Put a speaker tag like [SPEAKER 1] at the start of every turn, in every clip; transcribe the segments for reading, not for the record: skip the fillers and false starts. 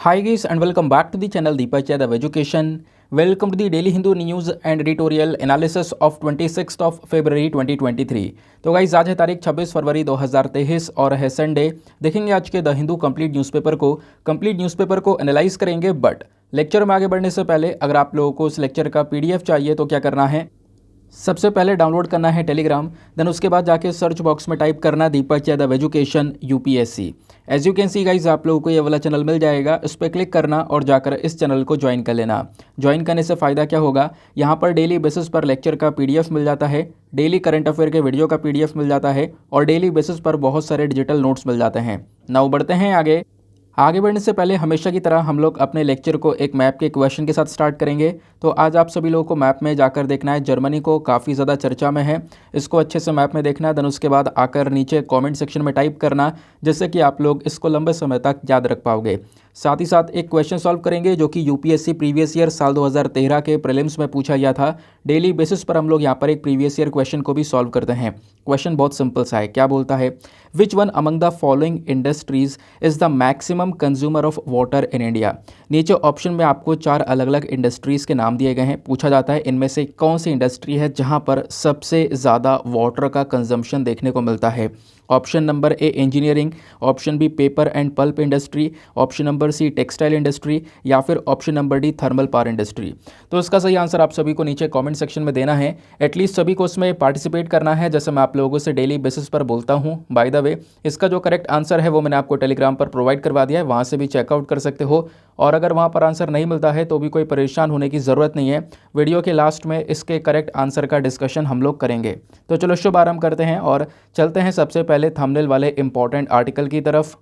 [SPEAKER 1] Hi guys and welcome back to the channel Deepak Yadav Education. Welcome to the Daily Hindu News and Editorial Analysis of 26th of February 2023। तो guys आज है तारीख 26 फरवरी 2023 और है Sunday. देखेंगे आज के द हिंदू कंप्लीट न्यूज़पेपर को एनालाइज करेंगे। बट लेक्चर में आगे बढ़ने से पहले अगर आप लोगों को इस लेक्चर का पीडीएफ चाहिए तो क्या करना है, सबसे पहले डाउनलोड करना है टेलीग्राम, देन उसके बाद जाके सर्च बॉक्स में टाइप करना Deepak Yadav education UPSC. As you can see guys आप लोगों को ये वाला चैनल मिल जाएगा, इस पर क्लिक करना और जाकर इस चैनल को ज्वाइन कर लेना। ज्वाइन करने से फ़ायदा क्या होगा, यहाँ पर डेली बेसिस पर लेक्चर का पीडीएफ मिल जाता है, डेली करंट अफेयर के वीडियो का पीडीएफ मिल जाता है और डेली बेसिस पर बहुत सारे डिजिटल नोट्स मिल जाते हैं। नाउ बढ़ते हैं आगे बढ़ने से पहले हमेशा की तरह हम लोग अपने लेक्चर को एक मैप के क्वेश्चन के साथ स्टार्ट करेंगे। तो आज आप सभी लोगों को मैप में जाकर देखना है, जर्मनी को काफ़ी ज़्यादा चर्चा में है, इसको अच्छे से मैप में देखना है। देन उसके बाद आकर नीचे कमेंट सेक्शन में टाइप करना, जिससे कि आप लोग इसको लंबे समय तक याद रख पाओगे। साथ ही साथ एक क्वेश्चन सॉल्व करेंगे जो कि यूपीएससी प्रीवियस ईयर साल 2013 के प्रीलिम्स में पूछा गया था। डेली बेसिस पर हम लोग यहाँ पर एक प्रीवियस ईयर क्वेश्चन को भी सॉल्व करते हैं। क्वेश्चन बहुत सिंपल सा है, क्या बोलता है, which one among the following industries is the maximum consumer of water in India. नीचे ऑप्शन में आपको 4 अलग अलग इंडस्ट्रीज़ के नाम दिए गए हैं। पूछा जाता है इनमें से कौन सी इंडस्ट्री है जहां पर सबसे ज़्यादा वाटर का कंजम्पशन देखने को मिलता है। Option number A engineering, option B paper and pulp industry, option number C textile industry या फिर option number D thermal power industry. तो इसका सही आंसर आप सभी को नीचे कमेंट सेक्शन में देना है। एटलीस्ट सभी को इसमें पार्टिसिपेट करना है, जैसे मैं आप लोगों से डेली बेसिस पर बोलता हूँ। बाय द वे इसका जो करेक्ट आंसर है वो मैंने आपको टेलीग्राम पर प्रोवाइड करवा दिया है, वहाँ से भी चेकआउट कर सकते हो। और अगर वहाँ पर आंसर नहीं मिलता है तो भी कोई परेशान होने की ज़रूरत नहीं है, वीडियो के लास्ट में इसके करेक्ट आंसर का डिस्कशन हम लोग करेंगे। तो चलो शुभ आरंभ करते हैं और चलते हैं सबसे पहले थंबनेल वाले इंपॉर्टेंट आर्टिकल की तरफ।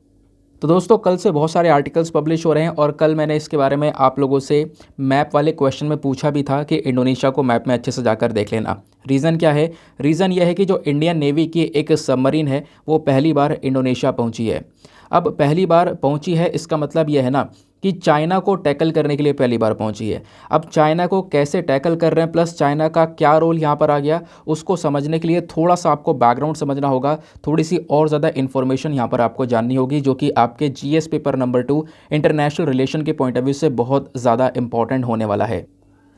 [SPEAKER 1] तो दोस्तों कल से बहुत सारे आर्टिकल्स पब्लिश हो रहे हैं और कल मैंने इसके बारे में आप लोगों से मैप वाले क्वेश्चन में पूछा भी था कि इंडोनेशिया को मैप में अच्छे से जाकर देख लेना। रीज़न क्या है, रीज़न यह है कि जो इंडियन नेवी की एक सबमरीन है वो पहली बार इंडोनेशिया पहुंची है। अब पहली बार पहुंची है इसका मतलब यह है ना कि चाइना को टैकल करने के लिए पहली बार पहुंची है। अब चाइना को कैसे टैकल कर रहे हैं प्लस चाइना का क्या रोल यहाँ पर आ गया, उसको समझने के लिए थोड़ा सा आपको बैकग्राउंड समझना होगा, थोड़ी सी और ज़्यादा इन्फॉर्मेशन यहाँ पर आपको जाननी होगी, जो कि आपके GS paper number 2 international relation के पॉइंट ऑफ व्यू से बहुत ज़्यादा इंपॉर्टेंट होने वाला है।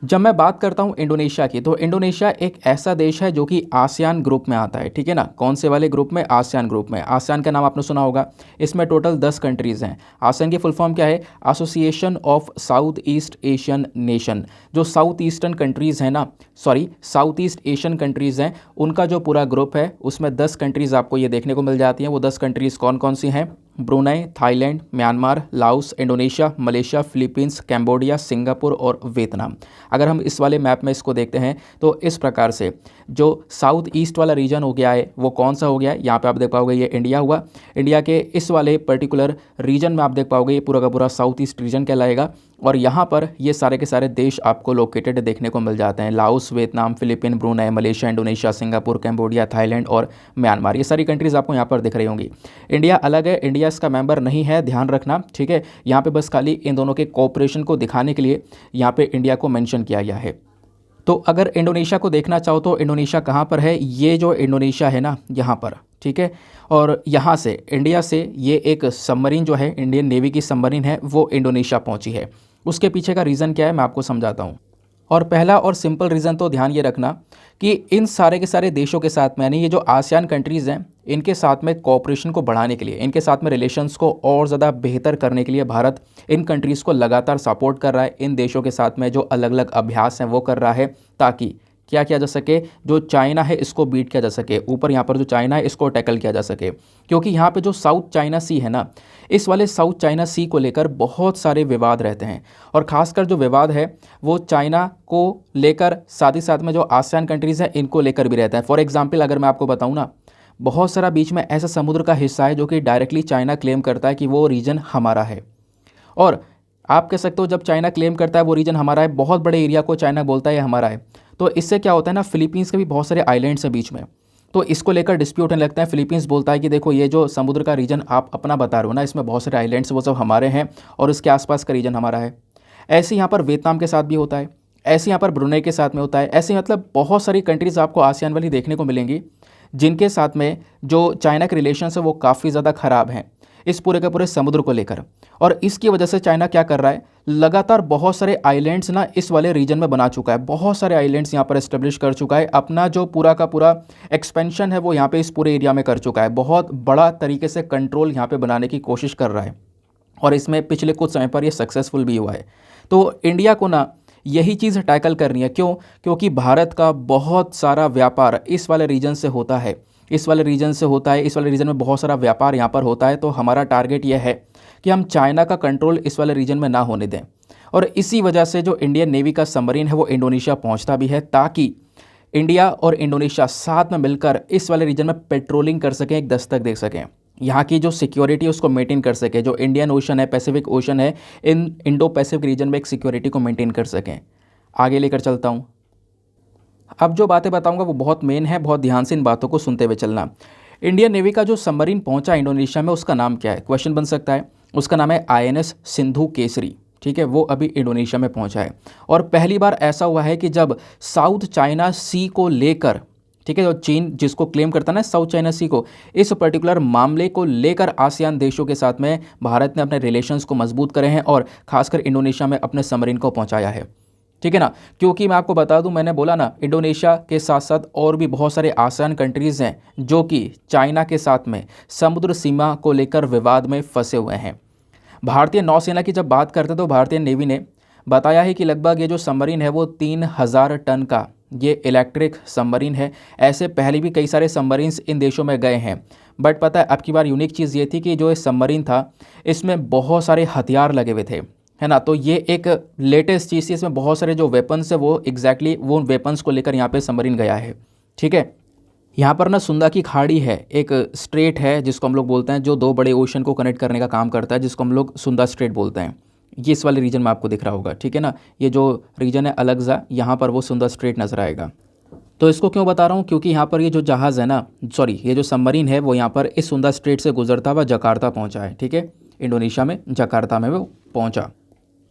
[SPEAKER 1] जब मैं बात करता हूं इंडोनेशिया की, तो इंडोनेशिया एक ऐसा देश है जो कि आसियान ग्रुप में आता है, ठीक है ना। कौन से वाले ग्रुप में, आसियान ग्रुप में। आसियान का नाम आपने सुना होगा, इसमें टोटल 10 कंट्रीज़ हैं। आसियान की फुल फॉर्म क्या है, association of south east Asian nation. जो साउथ ईस्टर्न कंट्रीज़ हैं ना, साउथ ईस्ट एशियन कंट्रीज़ हैं, उनका जो पूरा ग्रुप है उसमें 10 कंट्रीज़ आपको ये देखने को मिल जाती हैं। वो 10 कंट्रीज़ कौन कौन सी हैं, Brunei, Thailand, Myanmar, Laos, Indonesia, Malaysia, Philippines, Cambodia, Singapore और वियतनाम। अगर हम इस वाले मैप में इसको देखते हैं तो इस प्रकार से जो साउथ ईस्ट वाला रीजन हो गया है वो कौन सा हो गया है, यहाँ पे आप देख पाओगे ये इंडिया हुआ। इंडिया के इस वाले पर्टिकुलर रीजन में आप देख पाओगे ये पूरा का पूरा साउथ ईस्ट रीजन कहलाएगा। और यहाँ पर ये सारे के सारे देश आपको लोकेटेड देखने को मिल जाते हैं, Laos, Vietnam, Philippine, Brunei, Malaysia, Indonesia, Singapore, Cambodia, Thailand और म्यांमार। ये सारी कंट्रीज़ आपको यहाँ पर दिख रही होंगी। इंडिया अलग है, इंडिया इसका मेंबर नहीं है, ध्यान रखना, ठीक है। यहाँ पे बस खाली इन दोनों के कोऑपरेशन को दिखाने के लिए यहाँ पे इंडिया को मेंशन किया गया है। तो अगर इंडोनेशिया को देखना चाहो तो इंडोनेशिया कहाँ पर है, ये जो इंडोनेशिया है ना यहाँ पर, ठीक है। और यहाँ से इंडिया से ये एक सबमरीन जो है, इंडियन नेवी की सबमरीन है, वो इंडोनेशिया पहुँची है। उसके पीछे का रीज़न क्या है मैं आपको समझाता हूँ। और पहला और सिंपल रीज़न तो ध्यान ये रखना कि इन सारे के सारे देशों के साथ में, यानी ये जो आसियान कंट्रीज़ हैं, इनके साथ में कोऑपरेशन को बढ़ाने के लिए, इनके साथ में रिलेशंस को और ज़्यादा बेहतर करने के लिए भारत इन कंट्रीज़ को लगातार सपोर्ट कर रहा है। इन देशों के साथ में जो अलग अलग अभ्यास हैं वो कर रहा है, ताकि क्या किया जा सके, जो चाइना है इसको बीट किया जा सके, ऊपर यहाँ पर जो चाइना है इसको टैकल किया जा सके। क्योंकि यहाँ पे जो साउथ चाइना सी है ना, इस वाले साउथ चाइना सी को लेकर बहुत सारे विवाद रहते हैं और ख़ासकर जो विवाद है वो चाइना को लेकर, साथ ही साथ में जो आसियान कंट्रीज़ हैं इनको लेकर भी रहता है। फॉर एग्जाम्पल अगर मैं आपको बताऊँ ना, बहुत सारा बीच में ऐसा समुद्र का हिस्सा है जो कि डायरेक्टली चाइना क्लेम करता है कि वो रीजन हमारा है। और आप कह सकते हो जब चाइना क्लेम करता है वो रीजन हमारा है, बहुत बड़े एरिया को चाइना बोलता है ये हमारा है, तो इससे क्या होता है ना, फिलीपींस के भी बहुत सारे आइलैंड्स हैं बीच में, तो इसको लेकर डिस्प्यूट होने लगता है। फिलीपींस बोलता है कि देखो ये जो समुद्र का रीजन आप अपना बता रहे हो ना, इसमें बहुत सारे आइलैंड्स वो सब हमारे हैं और इसके आसपास का रीजन हमारा है। ऐसे यहाँ पर वियतनाम के साथ भी होता है, ऐसे यहाँ पर ब्रुनई के साथ में होता है। ऐसे मतलब बहुत सारी कंट्रीज़ आपको आसियान वाली देखने को मिलेंगी जिनके साथ में जो चाइना के रिलेशंस है वो काफ़ी ज़्यादा ख़राब हैं। इस पूरे के पूरे समुद्र को लेकर। और इसकी वजह से चाइना क्या कर रहा है, लगातार बहुत सारे आइलैंड्स ना इस वाले रीजन में बना चुका है, बहुत सारे आइलैंड्स यहाँ पर एस्टेब्लिश कर चुका है, अपना जो पूरा का पूरा एक्सपेंशन है वो यहाँ पे इस पूरे एरिया में कर चुका है, बहुत बड़ा तरीके से कंट्रोल यहाँ पे बनाने की कोशिश कर रहा है और इसमें पिछले कुछ समय पर ये सक्सेसफुल भी हुआ है। तो इंडिया को ना यही चीज़ टैकल करनी है। क्यों? क्योंकि भारत का बहुत सारा व्यापार इस वाले रीजन से होता है, इस वाले रीजन से होता है, इस वाले रीजन में बहुत सारा व्यापार यहाँ पर होता है। तो हमारा टारगेट यह है कि हम चाइना का कंट्रोल इस वाले रीजन में ना होने दें। और इसी वजह से जो इंडियन नेवी का सबमरीन है वो इंडोनेशिया पहुँचता भी है, ताकि इंडिया और इंडोनेशिया साथ में मिलकर इस वाले रीजन में पेट्रोलिंग कर सकें, एक दस्तक दे सकें, यहाँ की जो सिक्योरिटी है उसको मेंटेन कर सके, जो इंडियन ओशन है, पैसिफिक ओशन है, इन इंडो पैसिफिक रीजन में एक सिक्योरिटी को मेंटेन कर सकें। आगे लेकर चलता हूँ। अब जो बातें बताऊंगा वो बहुत मेन है, बहुत ध्यान से इन बातों को सुनते हुए चलना। इंडियन नेवी का जो सबमरीन पहुंचा इंडोनेशिया में उसका नाम क्या है, क्वेश्चन बन सकता है। उसका नाम है INS सिंधु केसरी, ठीक है, वो अभी इंडोनेशिया में पहुंचा है। और पहली बार ऐसा हुआ है कि जब साउथ चाइना सी को लेकर, ठीक है, जो चीन जिसको क्लेम करता है ना साउथ चाइना सी को, इस पर्टिकुलर मामले को लेकर आसियान देशों के साथ में भारत ने अपने रिलेशंस को मजबूत करे हैं और खासकर इंडोनेशिया में अपने सबमरीन को पहुंचाया है, ठीक है ना। क्योंकि मैं आपको बता दूं, मैंने बोला ना, इंडोनेशिया के साथ साथ और भी बहुत सारे आसियान कंट्रीज़ हैं जो कि चाइना के साथ में समुद्र सीमा को लेकर विवाद में फंसे हुए हैं। भारतीय नौसेना की जब बात करते हैं तो भारतीय नेवी ने बताया है कि लगभग ये जो सबमरीन है वो 3000 टन का ये इलेक्ट्रिक सबमरीन है। ऐसे पहले भी कई सारे सबमरीन्स इन देशों में गए हैं, बट पता है अब की बार यूनिक चीज़ ये थी कि जो ये सबमरीन था इसमें बहुत सारे हथियार लगे हुए थे, है ना। तो ये एक लेटेस्ट चीज़ थी, इसमें बहुत सारे जो वेपन्स है वो एग्जैक्टली वो वेपन्स को लेकर यहाँ पे सबमरीन गया है, ठीक है। यहाँ पर ना सुंदा की खाड़ी है, एक स्ट्रेट है जिसको हम लोग बोलते हैं, जो दो बड़े ओशन को कनेक्ट करने का काम करता है, जिसको हम लोग सुंदा स्ट्रेट बोलते हैं। ये इस वाले रीजन में आपको दिख रहा होगा, ठीक है ना। ये जो रीजन है अलगजा, यहाँ पर वो सुंदा स्ट्रेट नजर आएगा। तो इसको क्यों बता रहा हूँ, क्योंकि यहाँ पर ये जो जहाज़ है ना, सॉरी ये जो सबमरीन है वो यहाँ पर इस सुंदा स्ट्रेट से गुजरता हुआ जकार्ता पहुँचा है, ठीक है, इंडोनेशिया में जकार्ता में वो पहुँचा।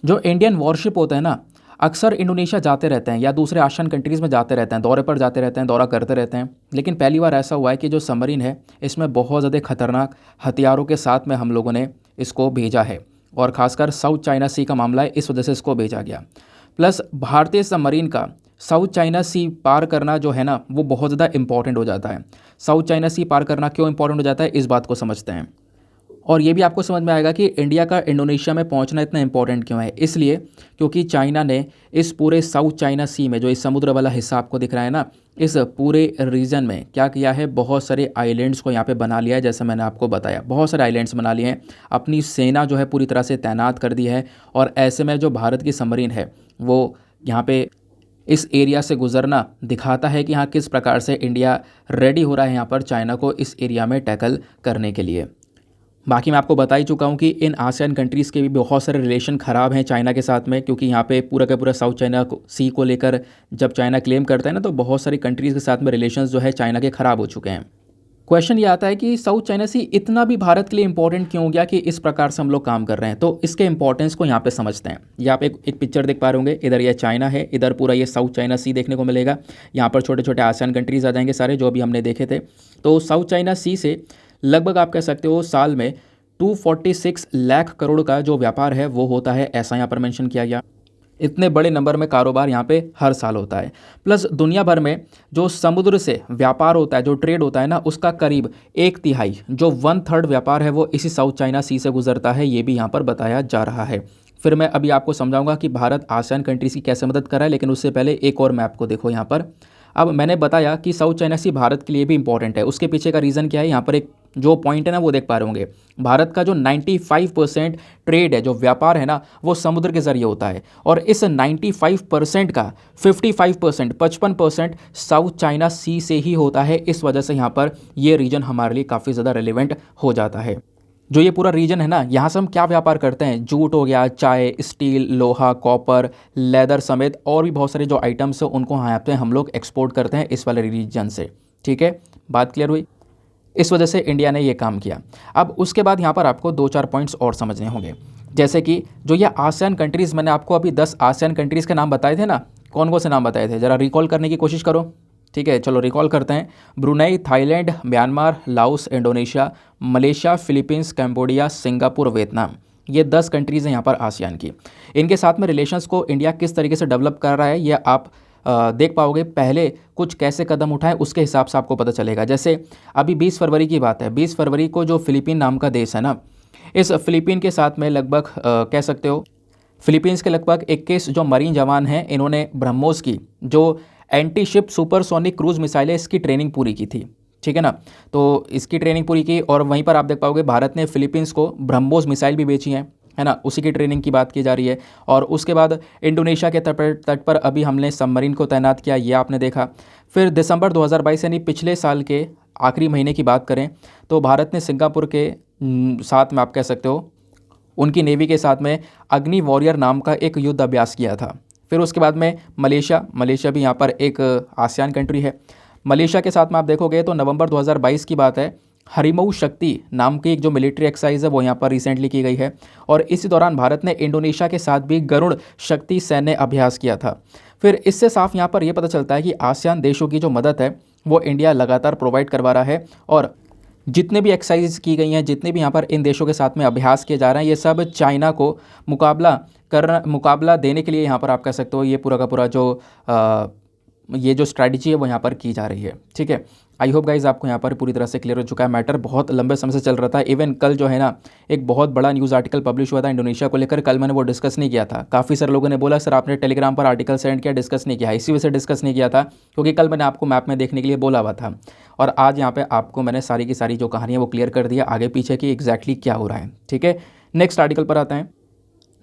[SPEAKER 1] जो इंडियन वॉरशिप होते हैं ना, अक्सर इंडोनेशिया जाते रहते हैं या दूसरे आसियान कंट्रीज़ में जाते रहते हैं, दौरे पर जाते रहते हैं, दौरा करते रहते हैं। लेकिन पहली बार ऐसा हुआ है कि जो सबमरीन है इसमें बहुत ज़्यादा खतरनाक हथियारों के साथ में हम लोगों ने इसको भेजा है, और ख़ासकर साउथ चाइना सी का मामला है, इस वजह से इसको भेजा गया। प्लस भारतीय सबमरीन का साउथ चाइना सी पार करना जो है ना वो बहुत ज़्यादा इंपॉर्टेंट हो जाता है। साउथ चाइना सी पार करना क्यों इंपॉर्टेंट हो जाता है, इस बात को समझते हैं। और ये भी आपको समझ में आएगा कि इंडिया का इंडोनेशिया में पहुंचना इतना इंपॉर्टेंट क्यों है। इसलिए क्योंकि चाइना ने इस पूरे साउथ चाइना सी में, जो इस समुद्र वाला हिस्सा आपको दिख रहा है ना, इस पूरे रीजन में क्या किया है, बहुत सारे आइलैंड्स को यहाँ पे बना लिया है। जैसे मैंने आपको बताया, बहुत सारे आइलैंड्स बना लिए हैं, अपनी सेना जो है पूरी तरह से तैनात कर दी है। और ऐसे में जो भारत की सबमरीन है वो यहाँ पे इस एरिया से गुजरना दिखाता है कि हाँ किस प्रकार से इंडिया रेडी हो रहा है यहाँ पर चाइना को इस एरिया में टैकल करने के लिए। बाकी मैं आपको बता ही चुका हूँ कि इन आसियान कंट्रीज़ के भी बहुत सारे रिलेशन ख़राब हैं चाइना के साथ में, क्योंकि यहाँ पे पूरा का पूरा साउथ चाइना सी को लेकर जब चाइना क्लेम करता है ना, तो बहुत सारी कंट्रीज़ के साथ में रिलेशंस जो है चाइना के ख़राब हो चुके हैं। क्वेश्चन ये आता है कि साउथ चाइना सी इतना भी भारत के लिए इंपॉर्टेंट क्यों हो गया कि इस प्रकार से हम लोग काम कर रहे हैं। तो इसके इंपॉर्टेंस को यहाँ पे समझते हैं। ये आप एक पिक्चर देख पा रहे होंगे, इधर ये चाइना है, इधर पूरा ये साउथ चाइना सी देखने को मिलेगा। यहाँ पर छोटे छोटे आसियान कंट्रीज़ आ जाएंगे सारे, जो अभी हमने देखे थे। तो साउथ चाइना सी से लगभग आप कह सकते हो साल में 246 लाख करोड़ का जो व्यापार है वो होता है, ऐसा यहाँ पर मेंशन किया गया। इतने बड़े नंबर में कारोबार यहाँ पे हर साल होता है। प्लस दुनिया भर में जो समुद्र से व्यापार होता है, जो ट्रेड होता है ना, उसका करीब 1/3 जो 1/3 व्यापार है वो इसी साउथ चाइना सी से गुजरता है। ये भी यहाँ पर बताया जा रहा है। फिर मैं अभी आपको समझाऊंगा कि भारत आसियान कंट्रीज़ की कैसे मदद कर रहा है, लेकिन उससे पहले एक और मैप को देखो यहाँ पर। अब मैंने बताया कि साउथ चाइना सी भारत के लिए भी इंपॉर्टेंट है। उसके पीछे का रीज़न क्या है, यहाँ पर एक जो पॉइंट है ना वो देख पा रहे होंगे। भारत का जो 95% ट्रेड है, जो व्यापार है ना, वो समुद्र के जरिए होता है। और इस 95% का 55% 55% साउथ चाइना सी से ही होता है। इस वजह से यहाँ पर ये रीजन हमारे लिए काफ़ी ज़्यादा रेलिवेंट हो जाता है। जो ये पूरा रीजन है ना, यहाँ से हम क्या व्यापार करते हैं, जूट हो गया, चाय, स्टील, लोहा, कॉपर, लेदर समेत और भी बहुत सारे जो आइटम्स हैं उनको यहाँ पे हम लोग एक्सपोर्ट करते हैं इस वाले रीजन से। ठीक है, बात क्लियर हुई। इस वजह से इंडिया ने ये काम किया। अब उसके बाद यहाँ पर आपको 2-4 पॉइंट्स और समझने होंगे, जैसे कि जो ये आसियान कंट्रीज़, मैंने आपको अभी 10 आसियान कंट्रीज़ के नाम बताए थे ना, कौन कौन से नाम बताए थे, ज़रा रिकॉल करने की कोशिश करो। ठीक है, चलो रिकॉल करते हैं। Brunei, Thailand, Myanmar, Laos, Indonesia, Malaysia, Philippines, Cambodia, Singapore, Vietnam, ये 10 कंट्रीज़ हैं यहाँ पर आसियान की। इनके साथ में रिलेशंस को इंडिया किस तरीके से डेवलप कर रहा है ये आप देख पाओगे। पहले कुछ कैसे कदम उठाएं उसके हिसाब से आपको पता चलेगा। जैसे अभी 20 फरवरी की बात है, 20 फरवरी को जो फिलीपीन नाम का देश है ना, इस फिलीपीन के साथ में लगभग कह सकते हो फिलीपींस के लगभग 21 जो मरीन जवान हैं, इन्होंने ब्रह्मोस की जो anti ship supersonic cruise missile है इसकी ट्रेनिंग पूरी की थी। ठीक है ना, तो इसकी ट्रेनिंग पूरी की और वहीं पर आप देख पाओगे भारत ने फिलीपींस को ब्रह्मोस मिसाइल भी बेची है ना, उसी की ट्रेनिंग की बात की जा रही है। और उसके बाद इंडोनेशिया के तट पर अभी हमने सबमरीन को तैनात किया, ये आपने देखा। फिर दिसंबर 2022 यानी पिछले साल के आखिरी महीने की बात करें तो भारत ने सिंगापुर के साथ में आप कह सकते हो उनकी नेवी के साथ में अग्नि वॉरियर नाम का एक युद्ध अभ्यास किया था। फिर उसके बाद में मलेशिया भी यहाँ पर एक आसियान कंट्री है। मलेशिया के साथ में आप देखोगे तो नवंबर 2022 की बात है, हरिमऊ शक्ति नाम की एक जो मिलिट्री एक्सरसाइज है वो यहाँ पर रिसेंटली की गई है। और इसी दौरान भारत ने इंडोनेशिया के साथ भी गरुड़ शक्ति सैन्य अभ्यास किया था। फिर इससे साफ यहाँ पर यह पता चलता है कि आसियान देशों की जो मदद है वो इंडिया लगातार प्रोवाइड करवा रहा है। और जितने भी एक्सरसाइज की गई हैं, जितने भी यहाँ पर इन देशों के साथ में अभ्यास किए जा रहे हैं, ये सब चाइना को मुकाबला देने के लिए यहाँ पर आप कह सकते हो ये पूरा का पूरा ये जो स्ट्रैटेजी है वो यहाँ पर की जा रही है। ठीक है, आई होप गाइज आपको यहाँ पर पूरी तरह से क्लियर हो चुका है। मैटर बहुत लंबे समय से चल रहा था। इवन कल जो है ना एक बहुत बड़ा न्यूज़ आर्टिकल पब्लिश हुआ था इंडोनेशिया को लेकर, कल मैंने वो डिस्कस नहीं किया था। काफ़ी सारे लोगों ने बोला सर आपने टेलीग्राम पर आर्टिकल सेंड किया, डिस्कस नहीं किया। इसी वजह से डिस्कस नहीं किया था क्योंकि कल मैंने आपको मैप में देखने के लिए बोला हुआ था और आज यहाँ पर आपको मैंने सारी की सारी जो कहानी है वो क्लियर कर दिया, आगे पीछे की एग्जैक्टली क्या हो रहा है। ठीक है, नेक्स्ट आर्टिकल पर आते हैं।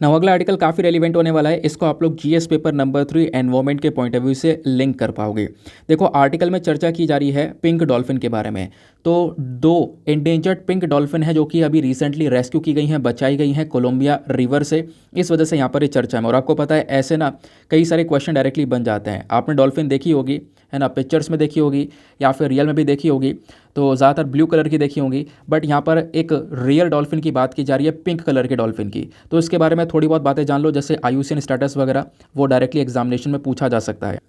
[SPEAKER 1] नौ अगला आर्टिकल काफ़ी रेलिवेंट होने वाला है। इसको आप लोग जीएस पेपर नंबर 3 एनवायरमेंट के पॉइंट ऑफ व्यू से लिंक कर पाओगे। देखो आर्टिकल में चर्चा की जा रही है पिंक डॉल्फिन के बारे में। तो 2 इंडेंजर्ड पिंक डॉल्फिन है जो कि अभी रिसेंटली रेस्क्यू की गई हैं, बचाई गई हैं कोलंबिया रिवर से। इस वजह से यहाँ पर ये चर्चा में, और आपको पता है ऐसे ना कई सारे क्वेश्चन डायरेक्टली बन जाते हैं। आपने डॉल्फिन देखी होगी है ना, पिक्चर्स में देखी होगी या फिर रियल में भी देखी होगी, तो ज़्यादातर ब्लू कलर की देखी होगी। बट यहाँ पर एक रियल डॉल्फिन की बात की जा रही है, पिंक कलर के डॉल्फिन की। तो इसके बारे में थोड़ी बहुत बातें जान लो, जैसे IUCN स्टेटस वगैरह वो डायरेक्टली एग्जामिनेशन में पूछा जा सकता है।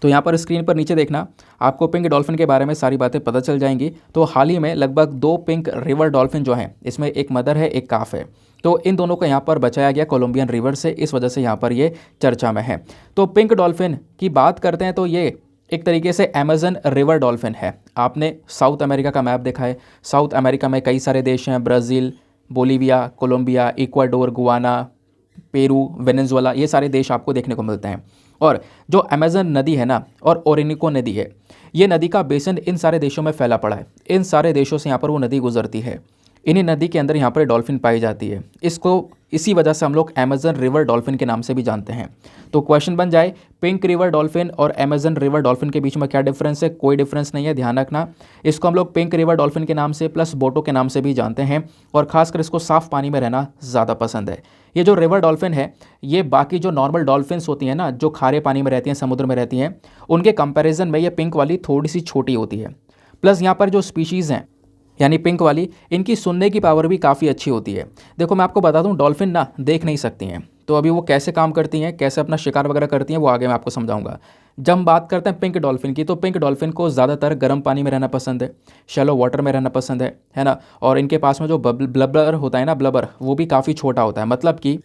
[SPEAKER 1] तो यहाँ पर स्क्रीन पर नीचे देखना, आपको पिंक डॉल्फिन के बारे में सारी बातें पता चल जाएंगी। तो हाल ही में लगभग 2 पिंक रिवर डॉल्फिन जो हैं, इसमें एक मदर है एक काफ है, तो इन दोनों को यहाँ पर बचाया गया कोलंबियन रिवर से। इस वजह से यहाँ पर ये चर्चा में है। तो पिंक डॉल्फिन की बात करते हैं तो ये एक तरीके से अमेजन रिवर डॉल्फिन है। आपने साउथ अमेरिका का मैप देखा है, साउथ अमेरिका में कई सारे देश हैं, Brazil, Bolivia, Colombia, Ecuador, Guyana, Peru, Venezuela, ये सारे देश आपको देखने को मिलते हैं। और जो अमेजन नदी है ना और ओरिनिको नदी है, ये नदी का बेसिन इन सारे देशों में फैला पड़ा है। इन सारे देशों से यहाँ पर वो नदी गुजरती है। इन्हीं नदी के अंदर यहाँ पर डॉल्फिन पाई जाती है। इसको इसी वजह से हम लोग अमेजन रिवर डॉल्फिन के नाम से भी जानते हैं। तो क्वेश्चन बन जाए पिंक रिवर डॉल्फिन और अमेजन रिवर डॉल्फिन के बीच में क्या डिफरेंस है? कोई डिफरेंस नहीं है, ध्यान रखना। इसको हम लोग पिंक रिवर डॉल्फिन के नाम से प्लस बोटो के नाम से भी जानते हैं और खासकर इसको साफ पानी में रहना ज़्यादा पसंद है। ये जो रिवर डॉल्फिन है ये बाकी जो नॉर्मल डॉल्फिन्स होती हैं ना, जो खारे पानी में रहती हैं, समुद्र में रहती हैं, उनके कंपैरिजन में ये पिंक वाली थोड़ी सी छोटी होती है। प्लस यहाँ पर जो स्पीशीज़ हैं यानी पिंक वाली, इनकी सुनने की पावर भी काफ़ी अच्छी होती है। देखो मैं आपको बता दूं, डॉल्फिन ना देख नहीं सकती हैं, तो अभी वो कैसे काम करती हैं, कैसे अपना शिकार वगैरह करती हैं, वो आगे मैं आपको समझाऊंगा। जब हम बात करते हैं पिंक डॉल्फिन की, तो पिंक डॉल्फिन को ज़्यादातर गर्म पानी में रहना पसंद है, शैलो वाटर में रहना पसंद है ना। और इनके पास में जो ब्लबर होता है ना, ब्लबर, वो भी काफ़ी छोटा होता है। मतलब कि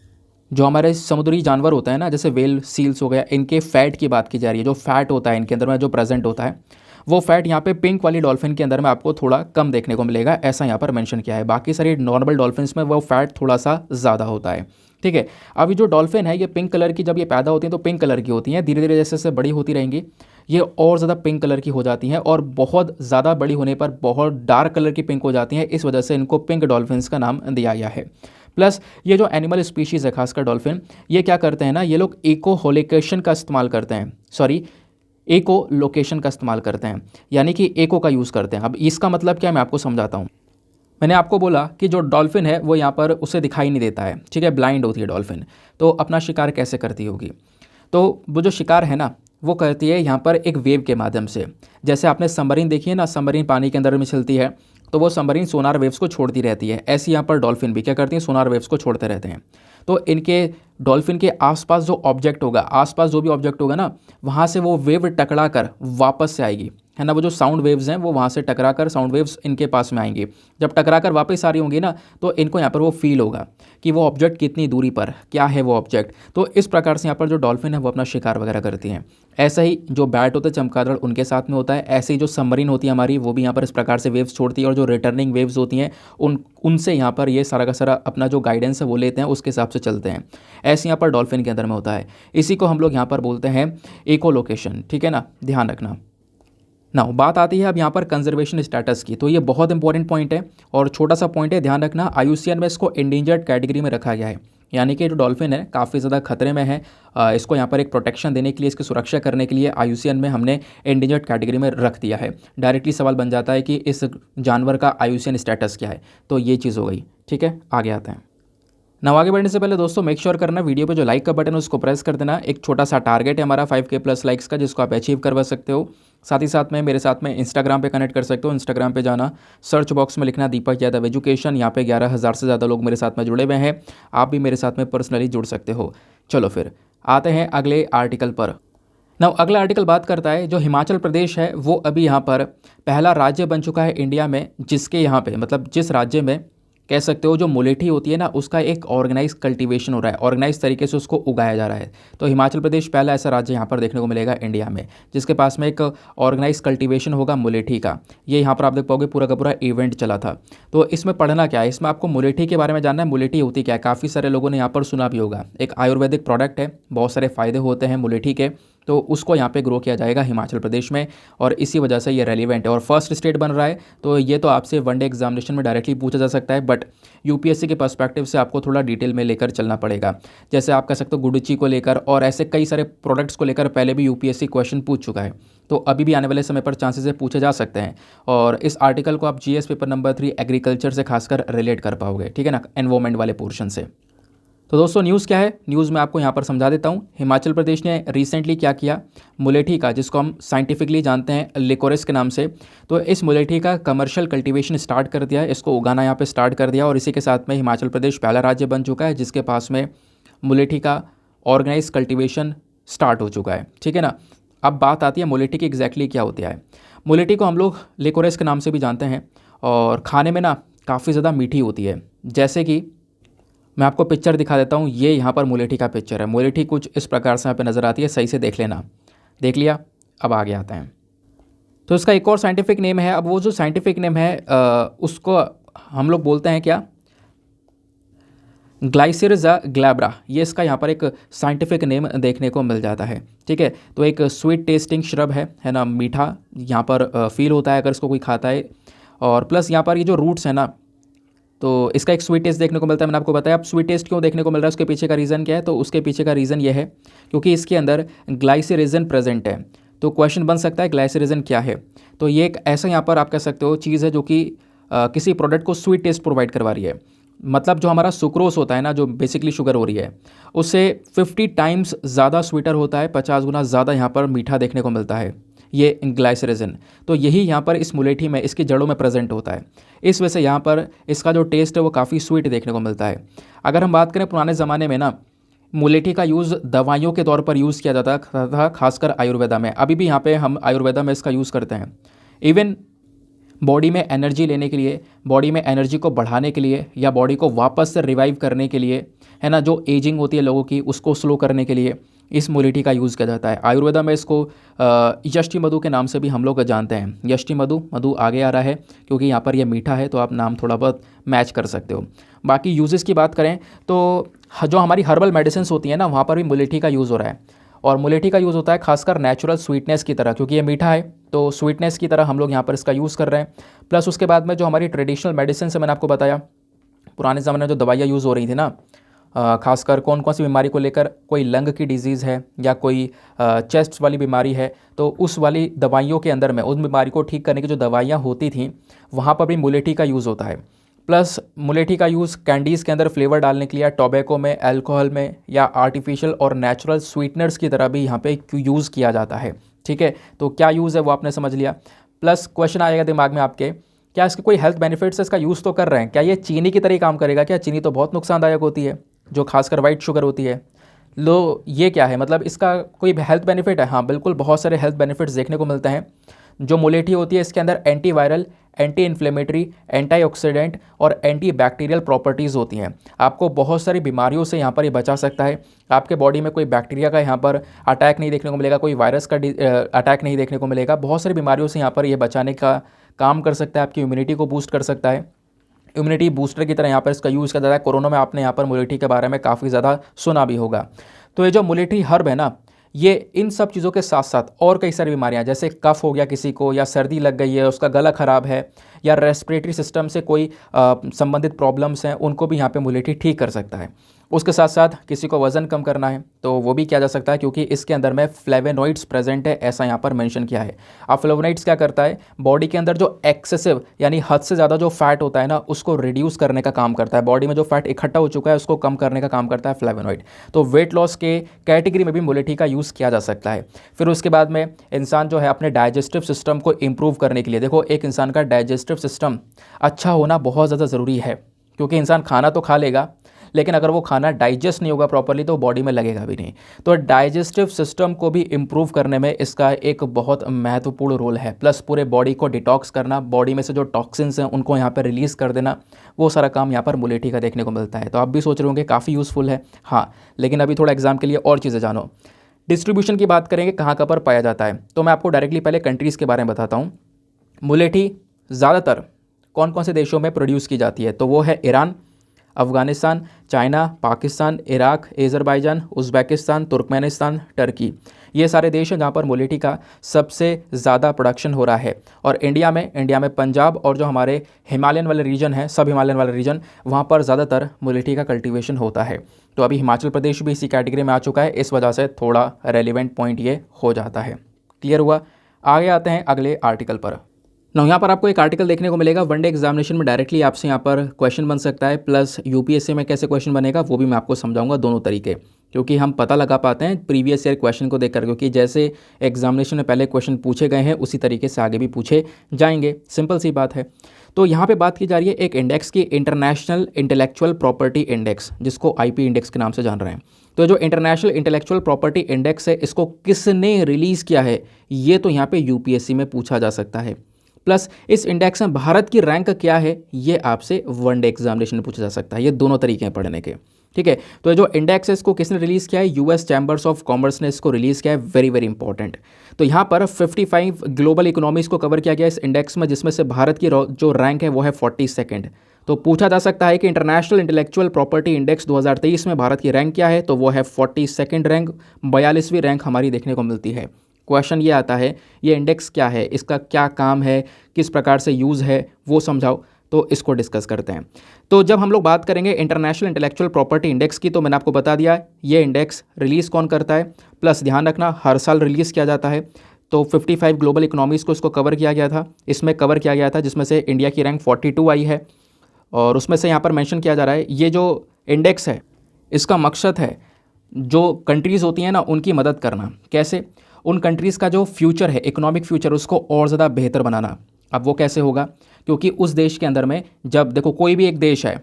[SPEAKER 1] जो हमारे समुद्री जानवर होता है ना, जैसे वेल, सील्स हो गया, इनके फैट की बात की जा रही है। जो फैट होता है इनके अंदर में जो प्रेजेंट होता है, वो फैट यहाँ पे पिंक वाली डॉल्फिन के अंदर में आपको थोड़ा कम देखने को मिलेगा, ऐसा यहाँ पर मेंशन किया है। बाकी सारी नॉर्मल डॉल्फिन्स में वो फैट थोड़ा सा ज़्यादा होता है। ठीक है, अभी जो डॉल्फिन है ये पिंक कलर की, जब ये पैदा होती हैं तो पिंक कलर की होती हैं। धीरे धीरे जैसे जैसे बड़ी होती रहेंगी ये और ज़्यादा पिंक कलर की हो जाती हैं, और बहुत ज़्यादा बड़ी होने पर बहुत डार्क कलर की पिंक हो जाती हैं। इस वजह से इनको पिंक डॉल्फिन्स का नाम दिया गया है। प्लस ये जो एनिमल स्पीशीज़ है, खासकर डॉल्फिन, ये क्या करते हैं ना, ये लोग इको का इस्तेमाल करते हैं, एको लोकेशन का इस्तेमाल करते हैं, यानी कि एको का यूज़ करते हैं। अब इसका मतलब क्या, मैं आपको समझाता हूँ। मैंने आपको बोला कि जो डॉल्फिन है वो यहाँ पर उसे दिखाई नहीं देता है, ठीक है, ब्लाइंड होती है डॉल्फिन, तो अपना शिकार कैसे करती होगी? तो वो जो शिकार है ना वो करती है यहाँ पर एक वेव के माध्यम से। जैसे आपने सबमरीन देखी है ना, सबमरीन पानी के अंदर में चलती है, तो वो सबमरीन सोनार वेव्स को छोड़ती रहती है। ऐसे यहाँ पर डॉल्फिन भी क्या करती हैं, सोनार वेव्स को छोड़ते रहते हैं। तो इनके डॉल्फिन के आसपास जो ऑब्जेक्ट होगा, आसपास जो भी ऑब्जेक्ट होगा ना, वहाँ से वो वेव टकरा कर वापस से आएगी, है ना। वो जो साउंड वेव्स हैं वो वहाँ से टकरा कर साउंड वेव्स इनके पास में आएंगी। जब टकरा कर वापस आ रही होंगी ना, तो इनको यहाँ पर वो फील होगा कि वो ऑब्जेक्ट कितनी दूरी पर, क्या है वो ऑब्जेक्ट। तो इस प्रकार से यहाँ पर जो डॉल्फिन है वो अपना शिकार वगैरह करती हैं। ऐसा ही जो बैट होता है चमगादड़, उनके साथ में होता है। ऐसे ही जो सबमरीन होती है हमारी, वो भी यहाँ पर इस प्रकार से वेव्स छोड़ती है, और जो रिटर्निंग वेव्स होती हैं उनसे यहाँ पर ये सारा का सारा अपना जो गाइडेंस है वो लेते हैं, उसके हिसाब से चलते हैं। ऐसे यहाँ पर डॉल्फिन के अंदर में होता है। इसी को हम लोग यहाँ पर बोलते हैं इकोलोकेशन, ठीक है ना, ध्यान रखना। ना बात आती है अब यहाँ पर कंजर्वेशन स्टेटस की, तो ये बहुत इंपॉर्टेंट पॉइंट है और छोटा सा पॉइंट है, ध्यान रखना। IUCN में इसको इंडेंजर्ड कैटेगरी में रखा गया है, यानी कि जो डॉल्फिन है काफ़ी ज़्यादा खतरे में है। इसको यहाँ पर एक प्रोटेक्शन देने के लिए, इसकी सुरक्षा करने के लिए IUCN में हमने इंडेंजर्ड कैटेगरी में रख दिया है। डायरेक्टली सवाल बन जाता है कि इस जानवर का IUCN स्टेटस क्या है, तो ये चीज़ हो गई, ठीक है। आगे आते हैं। ना आगे बढ़ने से पहले दोस्तों मेक श्योर करना वीडियो पे जो लाइक का बटन है उसको प्रेस कर देना। एक छोटा सा टारगेट है हमारा 5K प्लस लाइक्स का, जिसको आप अचीव करवा सकते हो। साथ ही साथ में मेरे साथ में इंस्टाग्राम पे कनेक्ट कर सकते हो। इंस्टाग्राम पे जाना, सर्च बॉक्स में लिखना दीपक यादव एजुकेशन। यहाँ पे 11,000 से ज़्यादा लोग मेरे साथ में जुड़े हुए हैं। आप भी मेरे साथ में पर्सनली जुड़ सकते हो। चलो फिर आते हैं अगले आर्टिकल पर। ना अगला आर्टिकल बात करता है जो हिमाचल प्रदेश है वो अभी यहाँ पर पहला राज्य बन चुका है इंडिया में, जिसके यहाँ पे मतलब जिस राज्य में कह सकते हो जो मुलेठी होती है ना, उसका एक ऑर्गेनाइज कल्टीवेशन हो रहा है, ऑर्गेनाइज तरीके से उसको उगाया जा रहा है। तो हिमाचल प्रदेश पहला ऐसा राज्य यहाँ पर देखने को मिलेगा इंडिया में जिसके पास में एक ऑर्गेनाइज कल्टीवेशन होगा मुलेठी का। ये यहाँ पर आप देख पाओगे पूरा का पूरा इवेंट चला था। तो इसमें पढ़ना क्या है, इसमें आपको मुलेठी के बारे में जानना है। मुलेठी होती क्या है, काफ़ी सारे लोगों ने यहाँ पर सुना भी होगा। एक आयुर्वेदिक प्रोडक्ट है, बहुत सारे फ़ायदे होते हैं मुलेठी के, तो उसको यहाँ पे ग्रो किया जाएगा हिमाचल प्रदेश में, और इसी वजह से ये रेलिवेंट है और फर्स्ट स्टेट बन रहा है। तो ये तो आपसे वनडे एग्जामिनेशन में डायरेक्टली पूछा जा सकता है, बट यूपीएससी के पर्सपेक्टिव से आपको थोड़ा डिटेल में लेकर चलना पड़ेगा। जैसे आप कह सकते हो गुडुची को लेकर और ऐसे कई सारे प्रोडक्ट्स को लेकर पहले भी यूपीएससी क्वेश्चन पूछ चुका है, तो अभी भी आने वाले समय पर चांसेस है पूछे जा सकते हैं। और इस आर्टिकल को आप जीएस पेपर नंबर 3 एग्रीकल्चर से खासकर रिलेट कर पाओगे, ठीक है ना, एनवायरमेंट वाले पोर्शन से। तो दोस्तों न्यूज़ क्या है, न्यूज़ मैं आपको यहाँ पर समझा देता हूँ। हिमाचल प्रदेश ने रिसेंटली क्या किया, मुलेठी का, जिसको हम साइंटिफिकली जानते हैं लिकोरिस के नाम से, तो इस मुलेठी का कमर्शियल कल्टीवेशन स्टार्ट कर दिया है, इसको उगाना यहाँ पे स्टार्ट कर दिया। और इसी के साथ में हिमाचल प्रदेश पहला राज्य बन चुका है जिसके पास में मुलेठी का ऑर्गेनाइज कल्टीवेशन स्टार्ट हो चुका है, ठीक है ना। अब बात आती है मुलेठी की एग्जैक्टली क्या होती है। मुलेठी को हम लोग लिकोरिस के नाम से भी जानते हैं और खाने में ना काफ़ी ज़्यादा मीठी होती है। जैसे कि मैं आपको पिक्चर दिखा देता हूँ, ये यहाँ पर मुलेठी का पिक्चर है। मुलेठी कुछ इस प्रकार से यहाँ पे नज़र आती है, सही से देख लेना। देख लिया, अब आगे आते हैं। तो इसका एक और साइंटिफिक नेम है। अब वो जो साइंटिफिक नेम है उसको हम लोग बोलते हैं क्या, ग्लाइसिरिजा ग्लैब्रा। ये इसका यहाँ पर एक साइंटिफिक नेम देखने को मिल जाता है, ठीक है। तो एक स्वीट टेस्टिंग श्रब है ना, मीठा यहाँ पर फील होता है अगर इसको कोई खाता है। और प्लस यहाँ पर ये जो रूट्स है ना, तो इसका एक स्वीट टेस्ट देखने को मिलता है। मैंने आपको बताया। अब स्वीट टेस्ट क्यों देखने को मिल रहा है, उसके पीछे का रीज़न क्या है, तो उसके पीछे का रीज़न ये है क्योंकि इसके अंदर ग्लाइसिरिजन प्रेजेंट है। तो क्वेश्चन बन सकता है ग्लाइसिरिजन क्या है। तो ये एक ऐसा यहाँ पर आप कह सकते हो चीज़ है जो कि किसी प्रोडक्ट को स्वीट टेस्ट प्रोवाइड करवा रही है। मतलब जो हमारा सुक्रोस होता है ना, जो बेसिकली शुगर हो रही है, उससे 50 टाइम्स ज़्यादा स्वीटर होता है, 50 गुना ज़्यादा यहाँ पर मीठा देखने को मिलता है ये ग्लाइसरेजन। तो यही यहाँ पर इस मुलेठी में, इसकी जड़ों में प्रेजेंट होता है। इस वजह से यहाँ पर इसका जो टेस्ट है वो काफ़ी स्वीट देखने को मिलता है। अगर हम बात करें पुराने ज़माने में ना, मुलेठी का यूज़ दवाइयों के तौर पर यूज़ किया जाता था, खासकर आयुर्वेदा में। अभी भी यहाँ पे हम आयुर्वेदा में इसका यूज़ करते हैं। इवन बॉडी में एनर्जी लेने के लिए, बॉडी में एनर्जी को बढ़ाने के लिए, या बॉडी को वापस से रिवाइव करने के लिए, है ना, जो एजिंग होती है लोगों की उसको स्लो करने के लिए इस मुलेठी का यूज़ किया जाता है। आयुर्वेदा में इसको यष्टि मधु के नाम से भी हम लोग जानते हैं। यष्टि मधु, मधु आगे आ रहा है क्योंकि यहाँ पर यह मीठा है, तो आप नाम थोड़ा बहुत मैच कर सकते हो। बाकी यूजेस की बात करें तो जो हमारी हर्बल मेडिसिन होती हैं ना, वहाँ पर भी मुलेठी का यूज़ हो रहा है। और मुलेठी का यूज़ होता है खासकर नेचुरल स्वीटनेस की तरह, क्योंकि ये मीठा है तो स्वीटनेस की तरह हम लोग यहाँ पर इसका यूज़ कर रहे हैं। प्लस उसके बाद में जो हमारी ट्रेडिशनल मेडिसिन है, मैंने आपको बताया पुराने ज़माने में जो दवाइयाँ यूज़ हो रही थी ना, खासकर कौन कौन सी बीमारी को लेकर, कोई लंग की डिजीज़ है या कोई चेस्ट वाली बीमारी है, तो उस वाली दवाइयों के अंदर में उस बीमारी को ठीक करने की जो दवाइयाँ होती थी वहाँ पर भी मुलेठी का यूज़ होता है। प्लस मुलेठी का यूज़ कैंडीज़ के अंदर फ्लेवर डालने के लिए, टोबैको में, अल्कोहल में, या आर्टिफिशियल और नेचुरल स्वीटनर्स की तरह भी यहाँ पे यूज़ किया जाता है। ठीक है, तो क्या यूज़ है वो आपने समझ लिया। प्लस क्वेश्चन आएगा दिमाग में आपके क्या इसके कोई हेल्थ बेनिफिट्स इसका यूज़ तो कर रहे हैं? क्या ये चीनी की तरह ही काम करेगा क्या? चीनी तो बहुत नुकसानदायक होती है, जो खासकर वाइट शुगर होती है। लो ये क्या है, मतलब इसका कोई हेल्थ बेनिफिट है? हाँ बिल्कुल, बहुत सारे हेल्थ बेनिफिट्स देखने को मिलते हैं। जो मुलेठी होती है इसके अंदर anti viral, anti inflammatory, antioxidant और एंटी बैक्टीरियल प्रॉपर्टीज़ होती हैं। आपको बहुत सारी बीमारियों से यहाँ पर ये बचा सकता है। आपके बॉडी में कोई बैक्टीरिया का यहाँ पर अटैक नहीं देखने को मिलेगा, कोई वायरस का अटैक नहीं देखने को मिलेगा। बहुत सारी बीमारियों से यहाँ पर ये बचाने का काम कर सकता है, आपकी इम्यूनिटी को बूस्ट कर सकता है। इम्यूनिटी बूस्टर की तरह यहाँ पर इसका यूज़ किया जाता है। कोरोना में आपने यहाँ पर मुलेठी के बारे में काफ़ी ज़्यादा सुना भी होगा। तो ये जो मुलेठी हर्ब है ना, ये इन सब चीज़ों के साथ साथ और कई सारी बीमारियां, जैसे कफ हो गया किसी को, या सर्दी लग गई है, उसका गला ख़राब है, या रेस्पिरेटरी सिस्टम से कोई संबंधित प्रॉब्लम्स हैं, उनको भी यहाँ पे मुलेठी ठीक कर सकता है। उसके साथ साथ किसी को वज़न कम करना है तो वो भी किया जा सकता है, क्योंकि इसके अंदर में फ्लेवेनॉइड्स प्रेजेंट है, ऐसा यहाँ पर मेंशन किया है। अब फ्लेवोनॉइड्स क्या करता है, बॉडी के अंदर जो एक्सेसिव यानी हद से ज़्यादा जो फैट होता है ना, उसको रिड्यूस करने का काम करता है। बॉडी में जो फैट इकट्ठा हो चुका है उसको कम करने का काम करता है फ्लेवोनॉइड। तो वेट लॉस के कैटेगरी में भी मुलेठी का यूज़ किया जा सकता है। फिर उसके बाद में इंसान जो है अपने डाइजेस्टिव सिस्टम को इम्प्रूव करने के लिए, देखो एक इंसान का डाइजेस्टिव सिस्टम अच्छा होना बहुत ज़्यादा ज़रूरी है, क्योंकि इंसान खाना तो खा लेगा लेकिन अगर वो खाना डाइजेस्ट नहीं होगा प्रॉपर्ली तो बॉडी में लगेगा भी नहीं। तो डाइजेस्टिव सिस्टम को भी इम्प्रूव करने में इसका एक बहुत महत्वपूर्ण रोल है। प्लस पूरे बॉडी को डिटॉक्स करना, बॉडी में से जो टॉक्सिन्स हैं उनको यहाँ पर रिलीज़ कर देना, वो सारा काम यहाँ पर मुलेठी का देखने को मिलता है। तो आप भी सोच रहे होंगे काफ़ी यूज़फुल है। हाँ, लेकिन अभी थोड़ा एग्जाम के लिए और चीज़ें जानो। डिस्ट्रीब्यूशन की बात करेंगे, कहाँ कहाँ पर पाया जाता है, तो मैं आपको डायरेक्टली पहले कंट्रीज़ के बारे में बताता हूँ। मुलेठी ज़्यादातर कौन कौन से देशों में प्रोड्यूस की जाती है, तो वो है Iran, Afghanistan, China, Pakistan, Iraq, Azerbaijan, Uzbekistan, Turkmenistan, Turkey. ये सारे देश हैं जहाँ पर मुलेठी का सबसे ज़्यादा प्रोडक्शन हो रहा है। और इंडिया में पंजाब और जो हमारे हिमालयन वाले रीजन है, सब हिमालयन वाले रीजन, वहाँ पर ज़्यादातर मुलेठी का कल्टीवेशन होता है। तो अभी हिमाचल प्रदेश भी इसी कैटेगरी में आ चुका है, इस वजह से थोड़ा रेलिवेंट पॉइंट ये हो जाता है। क्लियर हुआ? आगे आते हैं अगले आर्टिकल पर। ना यहाँ पर आपको एक आर्टिकल देखने को मिलेगा, वनडे एग्जामिनेशन में डायरेक्टली आपसे यहाँ पर क्वेश्चन बन सकता है, प्लस यूपीएससी में कैसे क्वेश्चन बनेगा वो भी मैं आपको समझाऊंगा, दोनों तरीके, क्योंकि हम पता लगा पाते हैं प्रीवियस ईयर क्वेश्चन को देखकर, क्योंकि जैसे एग्जामिनेशन में पहले क्वेश्चन पूछे गए हैं उसी तरीके से आगे भी पूछे जाएंगे, सिंपल सी बात है। तो यहाँ पे बात की जा रही है एक इंडेक्स की, इंटरनेशनल इंटेलेक्चुअल प्रॉपर्टी इंडेक्स, जिसको आईपी इंडेक्स के नाम से जान रहे हैं। तो जो इंटरनेशनल इंटेलेक्चुअल प्रॉपर्टी इंडेक्स है, इसको किसने रिलीज़ किया है, ये तो यहाँ पे यूपीएससी में पूछा जा सकता है। प्लस इस इंडेक्स में भारत की रैंक क्या है, ये आपसे वनडे एग्जामिनेशन में पूछा जा सकता है। ये दोनों तरीके हैं पढ़ने के, ठीक है। तो जो इंडेक्स है इसको किसने रिलीज़ किया है, यूएस चैम्बर्स ऑफ कॉमर्स ने इसको रिलीज़ किया है, वेरी वेरी इंपॉर्टेंट। तो यहाँ पर 55 ग्लोबल इकोनॉमीज़ को कवर किया गया इस इंडेक्स में, जिसमें से भारत की जो रैंक है वो है 42nd। तो पूछा जा सकता है कि इंटरनेशनल इंटेलेक्चुअल प्रॉपर्टी इंडेक्स 2023 में भारत की रैंक क्या है, तो वो है 42nd रैंक, 42वीं रैंक हमारी देखने को मिलती है। क्वेश्चन ये आता है ये इंडेक्स क्या है, इसका क्या काम है, किस प्रकार से यूज़ है, वो समझाओ। तो इसको डिस्कस करते हैं। तो जब हम लोग बात करेंगे इंटरनेशनल इंटेलेक्चुअल प्रॉपर्टी इंडेक्स की, तो मैंने आपको बता दिया ये इंडेक्स रिलीज़ कौन करता है, प्लस ध्यान रखना हर साल रिलीज़ किया जाता है। तो 55 ग्लोबल इकोनॉमीज़ को इसको कवर किया गया था, इसमें कवर किया गया था, जिसमें से इंडिया की रैंक 42 आई है। और उसमें से यहाँ पर मेंशन किया जा रहा है ये जो इंडेक्स है इसका मकसद है जो कंट्रीज़ होती हैं ना उनकी मदद करना। कैसे? उन कंट्रीज़ का जो फ्यूचर है, इकोनॉमिक फ्यूचर, उसको और ज़्यादा बेहतर बनाना। अब वो कैसे होगा, क्योंकि उस देश के अंदर में जब देखो कोई भी एक देश है,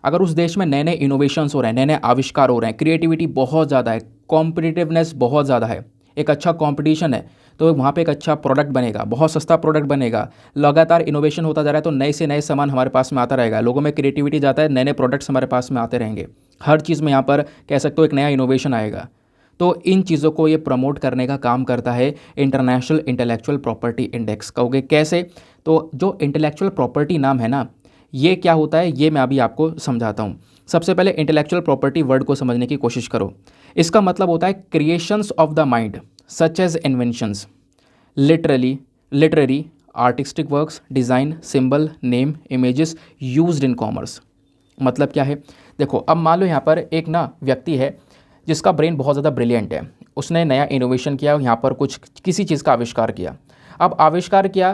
[SPEAKER 1] अगर उस देश में नए नए इनोवेशंस हो रहे हैं, नए नए आविष्कार हो रहे हैं, क्रिएटिविटी बहुत ज़्यादा है, कॉम्पिटिटिवनेस बहुत ज़्यादा है, एक अच्छा कंपटीशन है, तो वहाँ पे एक अच्छा प्रोडक्ट बनेगा, बहुत सस्ता प्रोडक्ट बनेगा। लगातार इनोवेशन होता जा रहा है तो नए से नए सामान हमारे पास में आता रहेगा, लोगों में क्रिएटिविटी जाता है, नए नए प्रोडक्ट्स हमारे पास में आते रहेंगे। हर चीज़ में यहाँ पर कह सकते हो एक नया इनोवेशन आएगा। तो इन चीज़ों को ये प्रमोट करने का काम करता है इंटरनेशनल इंटेलेक्चुअल प्रॉपर्टी इंडेक्स। कहोगे कैसे? तो जो इंटेलेक्चुअल प्रॉपर्टी नाम है ना, ये क्या होता है ये मैं अभी आपको समझाता हूँ। सबसे पहले इंटेलेक्चुअल प्रॉपर्टी वर्ड को समझने की कोशिश करो। इसका मतलब होता है creations of the mind such as inventions, literary, artistic works, design, symbol, name, images used in commerce. मतलब क्या है? देखो अब मान लो यहाँ पर एक ना व्यक्ति है जिसका ब्रेन बहुत ज़्यादा ब्रिलियंट है, उसने नया इनोवेशन किया, यहाँ पर कुछ किसी चीज़ का आविष्कार किया। अब आविष्कार किया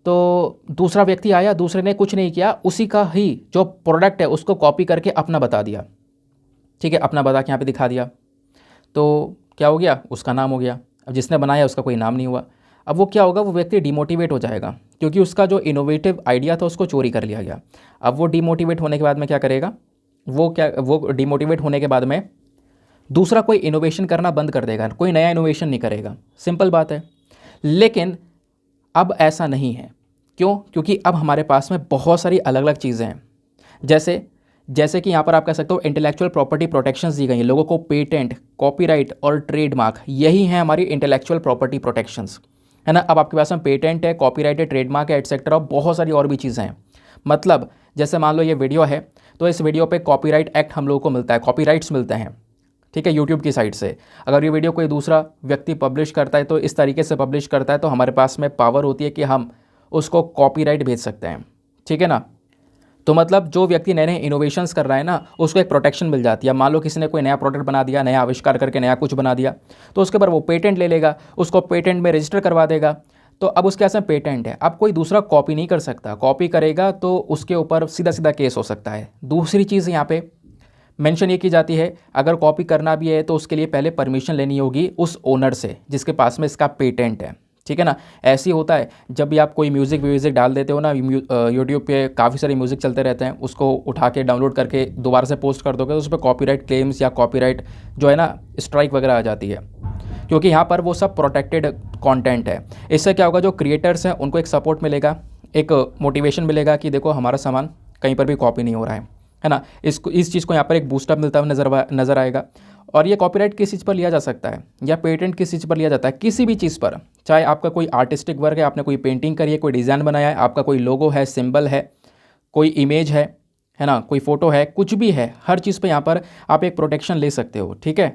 [SPEAKER 1] तो दूसरा व्यक्ति आया, दूसरे ने कुछ नहीं किया, उसी का ही जो प्रोडक्ट है उसको कॉपी करके अपना बता दिया, ठीक है, अपना बता के यहाँ पे दिखा दिया। तो क्या हो गया? उसका नाम हो गया। अब जिसने बनाया उसका कोई नाम नहीं हुआ। अब वो क्या होगा, वो व्यक्ति डिमोटिवेट हो जाएगा क्योंकि उसका जो इनोवेटिव आइडिया था उसको चोरी कर लिया गया। अब वो डिमोटिवेट होने के बाद में क्या करेगा, वो डिमोटिवेट होने के बाद में दूसरा कोई इनोवेशन करना बंद कर देगा, कोई नया इनोवेशन नहीं करेगा, सिंपल बात है। लेकिन अब ऐसा नहीं है। क्यों? क्योंकि अब हमारे पास में बहुत सारी अलग अलग चीज़ें हैं। जैसे जैसे कि यहाँ पर आप कह सकते हो इंटेलेक्चुअल प्रॉपर्टी प्रोटेक्शंस दी गई हैं लोगों को। पेटेंट, कॉपीराइट और ट्रेडमार्क, यही हैं हमारी इंटेलेक्चुअल प्रॉपर्टी प्रोटेक्शंस, है ना। अब आपके पास में पेटेंट है, कॉपीराइट है, ट्रेडमार्क है, एटसेट्रा, बहुत सारी और भी चीज़ें हैं। मतलब जैसे मान लो ये वीडियो है तो इस वीडियो पे कॉपीराइट एक्ट हम लोगों को मिलता है, कॉपीराइट्स मिलते हैं, ठीक है, यूट्यूब की साइड से। अगर ये वीडियो कोई दूसरा व्यक्ति पब्लिश करता है तो इस तरीके से पब्लिश करता है तो हमारे पास में पावर होती है कि हम उसको कॉपीराइट भेज सकते हैं, ठीक है ना। तो मतलब जो व्यक्ति नए नए इनोवेशंस कर रहा है ना, उसको एक प्रोटेक्शन मिल जाती है। मान लो किसी ने कोई नया प्रोडक्ट बना दिया, नया आविष्कार करके नया कुछ बना दिया, तो उसके ऊपर वो पेटेंट ले लेगा, उसको पेटेंट में रजिस्टर करवा देगा। तो अब उसके पास पेटेंट है, अब कोई दूसरा कॉपी नहीं कर सकता। कॉपी करेगा तो उसके ऊपर सीधा सीधा केस हो सकता है। दूसरी चीज़ यहाँ पे मेंशन ये की जाती है, अगर कॉपी करना भी है तो उसके लिए पहले परमिशन लेनी होगी उस ओनर से जिसके पास में इसका पेटेंट है, ठीक है ना। ऐसे ही होता है जब भी आप कोई म्यूज़िक डाल देते हो ना, यूट्यूब पे काफ़ी सारे म्यूज़िक चलते रहते हैं, उसको उठा के डाउनलोड करके दोबारा से पोस्ट कर दोगे तो उस पर कॉपीराइट क्लेम्स या कॉपीराइट जो है ना स्ट्राइक वगैरह आ जाती है, क्योंकि यहाँ पर वो सब प्रोटेक्टेड कंटेंट है। इससे क्या होगा, जो क्रिएटर्स हैं उनको एक सपोर्ट मिलेगा, एक मोटिवेशन मिलेगा कि देखो हमारा सामान कहीं पर भी कॉपी नहीं हो रहा है ना। इस चीज़ को यहाँ पर एक बूस्टअप मिलता हुआ नज़र आएगा। और ये कॉपीराइट किस चीज़ पर लिया जा सकता है या पेटेंट किस चीज़ पर लिया जाता है, किसी भी चीज़ पर। चाहे आपका कोई आर्टिस्टिक वर्क है, आपने कोई पेंटिंग करी है, कोई डिज़ाइन बनाया है, आपका कोई लोगो है, सिंबल है, कोई इमेज है ना, कोई फ़ोटो है, कुछ भी है, हर चीज़ पे यहाँ पर आप एक प्रोटेक्शन ले सकते हो, ठीक है।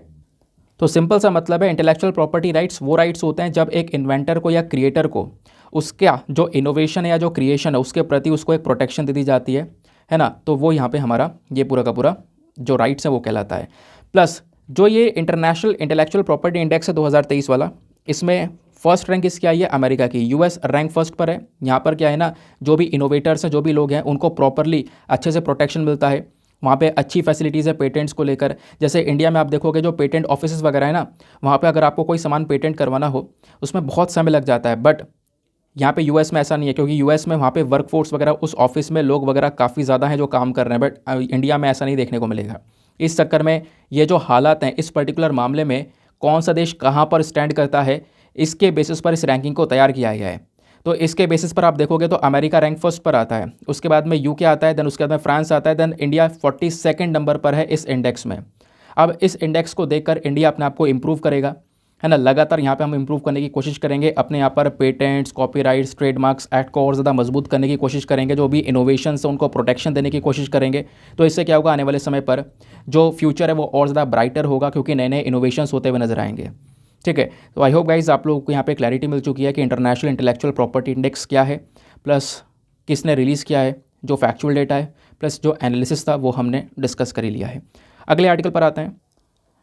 [SPEAKER 1] तो सिंपल सा मतलब है, इंटेलेक्चुअल प्रॉपर्टी राइट्स वो राइट्स होते हैं जब एक इन्वेंटर को या क्रिएटर को उसका जो इनोवेशन है या जो क्रिएशन है उसके प्रति उसको एक प्रोटेक्शन दे दी जाती है ना। तो वो यहाँ पे हमारा ये पूरा का पूरा जो राइट्स है वो कहलाता है। प्लस जो ये इंटरनेशनल इंटेलेक्चुअल प्रॉपर्टी इंडेक्स है 2023 वाला, इसमें फर्स्ट रैंक इसकी आई है अमेरिका की, यूएस रैंक फर्स्ट पर है। यहाँ पर क्या है ना, जो भी इनोवेटर्स हैं, जो भी लोग हैं, उनको प्रॉपरली अच्छे से प्रोटेक्शन मिलता है। वहाँ पे अच्छी फैसिलिटीज़ है पेटेंट्स को लेकर। जैसे इंडिया में आप देखोगे जो पेटेंट ऑफिसेस वगैरह है ना, वहाँ पे अगर आपको कोई सामान पेटेंट करवाना हो उसमें बहुत समय लग जाता है। बट यहाँ पे यूएस में ऐसा नहीं है, क्योंकि यूएस में वहाँ पे वर्कफोर्स वगैरह उस ऑफिस में लोग वगैरह काफ़ी ज़्यादा हैं जो काम कर रहे हैं। बट इंडिया में ऐसा नहीं देखने को मिलेगा। इस चक्कर में ये जो हालात हैं इस पर्टिकुलर मामले में, कौन सा देश कहाँ पर स्टैंड करता है, इसके बेसिस पर इस रैंकिंग को तैयार किया गया है। तो इसके बेसिस पर आप देखोगे तो अमेरिका रैंक फर्स्ट पर आता है, उसके बाद में यूके आता है, देन उसके बाद में फ्रांस आता है, देन इंडिया 42 नंबर पर है इस इंडेक्स में। अब इस इंडेक्स को देखकर इंडिया अपने आप को इम्प्रूव करेगा, है ना। लगातार यहाँ पे हम इम्प्रूव करने की कोशिश करेंगे, अपने यहाँ पर पेटेंट्स, कॉपीराइट्स, ट्रेडमार्क्स एक्ट को और ज़्यादा मजबूत करने की कोशिश करेंगे, जो भी इनोवेशन है उनको प्रोटेक्शन देने की कोशिश करेंगे। तो इससे क्या होगा, आने वाले समय पर जो फ्यूचर है वो और ज़्यादा ब्राइटर होगा, क्योंकि नए नए इनोवेशंस होते हुए नजर आएंगे, ठीक है। तो आई होप गाइज आप लोगों को यहाँ पे क्लैरिटी मिल चुकी है कि इंटरनेशनल इंटेलेक्चुअल प्रॉपर्टी इंडेक्स क्या है, प्लस किसने रिलीज़ किया है, जो फैक्चुअल डेटा है, प्लस जो एनालिसिस था वो हमने डिस्कस कर ही लिया है। अगले आर्टिकल पर आते हैं।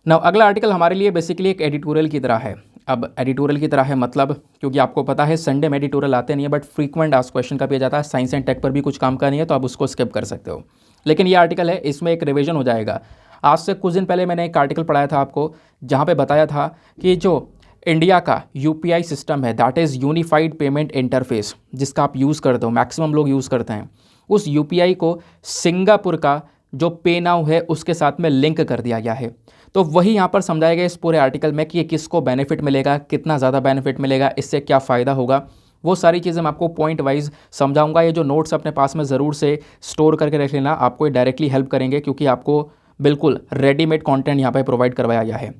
[SPEAKER 1] ना अगला आर्टिकल हमारे लिए बेसिकली एक एडिटोरियल की तरह है। अब एडिटोरियल की तरह है मतलब, क्योंकि आपको पता है संडे में एडिटोरियल आते नहीं है, बट फ्रीक्वेंट आस्क्ड क्वेश्चन का भी जाता है। साइंस एंड टेक पर भी कुछ काम का नहीं है तो आप उसको स्किप कर सकते हो। लेकिन ये आर्टिकल है, इसमें एक रिवीजन हो जाएगा। आज से कुछ दिन पहले मैंने एक आर्टिकल पढ़ाया था आपको, जहाँ पे बताया था कि जो इंडिया का यूपीआई सिस्टम है, that is unified payment interface, जिसका आप यूज़ करते हो, मैक्सिमम लोग यूज़ करते हैं, उस यूपीआई को सिंगापुर का जो पे नाउ है उसके साथ में लिंक कर दिया गया है। तो वही यहाँ पर समझाया गया इस पूरे आर्टिकल में कि ये किसको बेनिफिट मिलेगा, कितना ज़्यादा बेनिफिट मिलेगा, इससे क्या फ़ायदा होगा, वो सारी चीज़ें मैं आपको पॉइंट वाइज समझाऊंगा। ये जो नोट्स अपने पास में ज़रूर से स्टोर करके रख लेना, आपको ये डायरेक्टली हेल्प करेंगे, क्योंकि आपको बिल्कुल रेडीमेड कंटेंट यहाँ पे प्रोवाइड करवाया गया है,